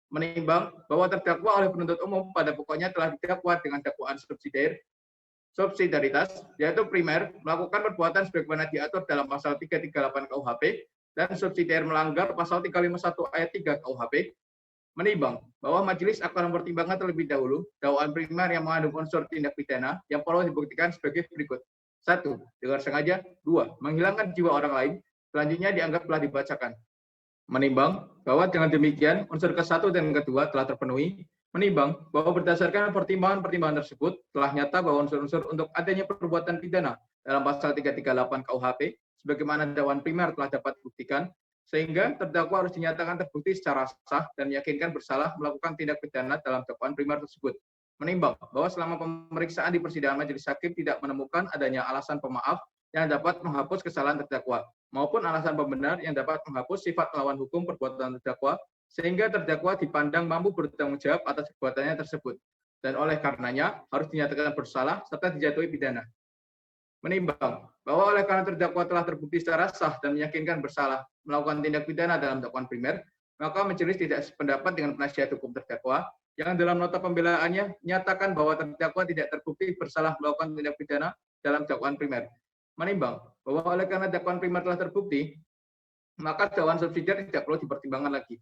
Menimbang bahwa terdakwa oleh penuntut umum pada pokoknya telah didakwa dengan dakwaan subsidiaritas, yaitu primer melakukan perbuatan sebagaimana diatur dalam pasal 338 KUHP dan subsidiar melanggar pasal 351 ayat 3 KUHP. Menimbang bahwa majelis akan mempertimbangkan terlebih dahulu dakwaan primer yang mengandung unsur tindak pidana yang perlu dibuktikan sebagai berikut. 1. Dengan sengaja. 2. Menghilangkan jiwa orang lain. Selanjutnya dianggap telah dibacakan. Menimbang bahwa dengan demikian unsur ke-1 dan ke-2 telah terpenuhi. Menimbang bahwa berdasarkan pertimbangan-pertimbangan tersebut telah nyata bahwa unsur-unsur untuk adanya perbuatan pidana dalam pasal 338 KUHP sebagaimana dakwaan primer telah dapat dibuktikan, sehingga terdakwa harus dinyatakan terbukti secara sah dan meyakinkan bersalah melakukan tindak pidana dalam dakwaan primer tersebut. Menimbang bahwa selama pemeriksaan di persidangan majelis hakim tidak menemukan adanya alasan pemaaf yang dapat menghapus kesalahan terdakwa maupun alasan pembenar yang dapat menghapus sifat melawan hukum perbuatan terdakwa, sehingga terdakwa dipandang mampu bertanggung jawab atas perbuatannya tersebut dan oleh karenanya harus dinyatakan bersalah serta dijatuhi pidana. Menimbang bahwa oleh karena terdakwa telah terbukti secara sah dan meyakinkan bersalah melakukan tindak pidana dalam dakwaan primer, maka majelis tidak sependapat dengan penasihat hukum terdakwa yang dalam nota pembelaannya menyatakan bahwa terdakwa tidak terbukti bersalah melakukan tindak pidana dalam dakwaan primer. Menimbang bahwa oleh karena dakwaan primer telah terbukti, maka dakwaan subsidiar tidak perlu dipertimbangkan lagi.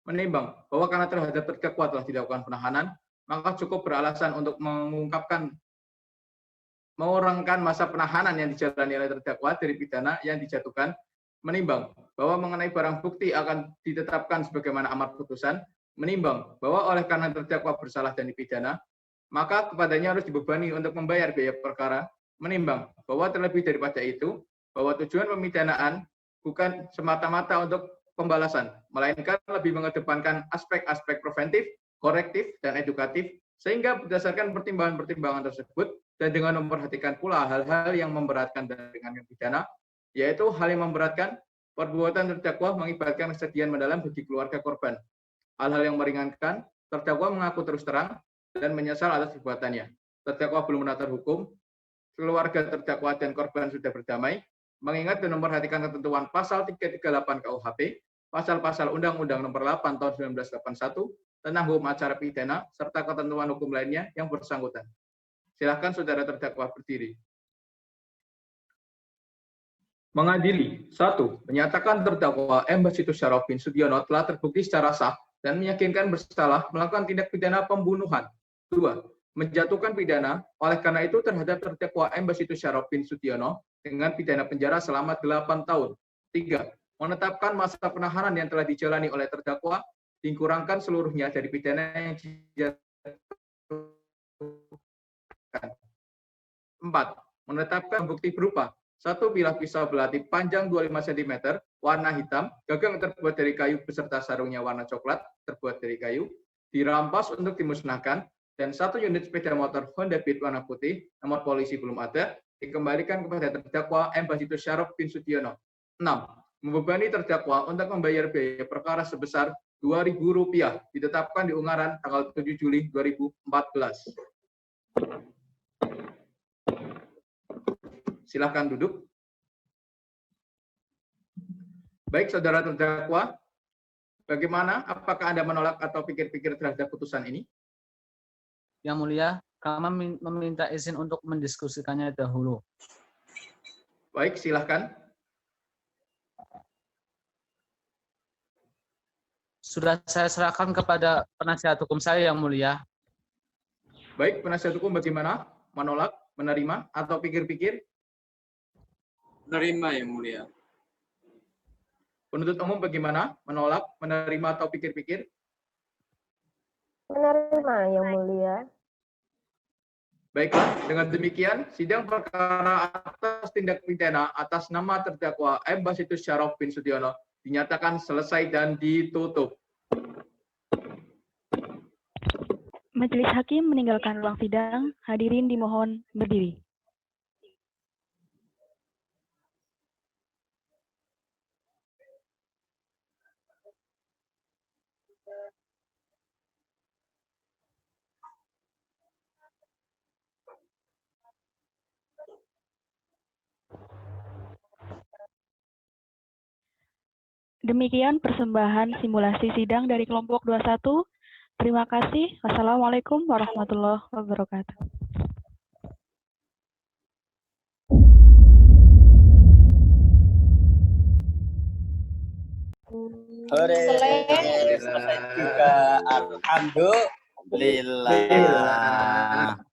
Menimbang bahwa karena terhadap terdakwa telah dilakukan penahanan, maka cukup beralasan untuk mengurangkan masa penahanan yang dijalani oleh terdakwa dari pidana yang dijatuhkan. Menimbang bahwa mengenai barang bukti akan ditetapkan sebagaimana amar putusan. Menimbang bahwa oleh karena terdakwa bersalah dan dipidana, maka kepadanya harus dibebani untuk membayar biaya perkara. Menimbang bahwa terlebih daripada itu, bahwa tujuan pemidanaan bukan semata-mata untuk pembalasan, melainkan lebih mengedepankan aspek-aspek preventif, korektif, dan edukatif, sehingga berdasarkan pertimbangan-pertimbangan tersebut, dan dengan memperhatikan pula hal-hal yang memberatkan dan ringankan pidana, yaitu hal yang memberatkan, perbuatan terdakwa mengibatkan kesedihan mendalam bagi keluarga korban. Hal-hal yang meringankan, terdakwa mengaku terus terang dan menyesal atas perbuatannya. Terdakwa belum menatar hukum, keluarga terdakwa dan korban sudah berdamai, mengingat dan memperhatikan ketentuan pasal 338 KUHP, pasal-pasal Undang-Undang Nomor 8 Tahun 1981 tentang hukum acara pidana, serta ketentuan hukum lainnya yang bersangkutan. Silakan saudara terdakwa berdiri. Mengadili. 1. Menyatakan terdakwa M. Basitus Syarop bin Sudiono telah terbukti secara sah dan meyakinkan bersalah melakukan tindak pidana pembunuhan. 2. Menjatuhkan pidana oleh karena itu terhadap terdakwa M. Basitus Syarop bin Sudiono dengan pidana penjara selama 8 tahun. 3. Menetapkan masa penahanan yang telah dijalani oleh terdakwa dikurangkan seluruhnya dari pidana yang dijatuhkan. 4. Menetapkan bukti berupa Satu bilah pisau belati panjang 25 cm, warna hitam, gagang terbuat dari kayu beserta sarungnya warna coklat, terbuat dari kayu, dirampas untuk dimusnahkan, dan satu unit sepeda motor Honda Beat warna putih, nomor polisi belum ada, dikembalikan kepada terdakwa M. Basitus Syarif bin Sudiono. 6. Membebani terdakwa untuk membayar biaya perkara sebesar Rp2.000, ditetapkan di Ungaran tanggal 7 Juli 2014. Silakan duduk. Baik, saudara terdakwa, bagaimana? Apakah Anda menolak atau pikir-pikir terhadap putusan ini? Yang Mulia, kami meminta izin untuk mendiskusikannya dahulu. Baik, silakan. Sudah saya serahkan kepada penasihat hukum saya, Yang Mulia. Baik, penasihat hukum bagaimana? Menolak, menerima, atau pikir-pikir? Menerima, Yang Mulia. Penuntut umum bagaimana? Menolak, menerima, atau pikir-pikir? Menerima, Yang Mulia. Baiklah, dengan demikian, sidang perkara atas tindak pidana atas nama terdakwa M. Basitus Syarif bin Sudiono dinyatakan selesai dan ditutup. Majelis Hakim meninggalkan ruang sidang. Hadirin dimohon berdiri. Demikian persembahan simulasi sidang dari kelompok 21. Terima kasih. Wassalamualaikum warahmatullahi wabarakatuh. Hore, selesai juga. Alhamdulillah.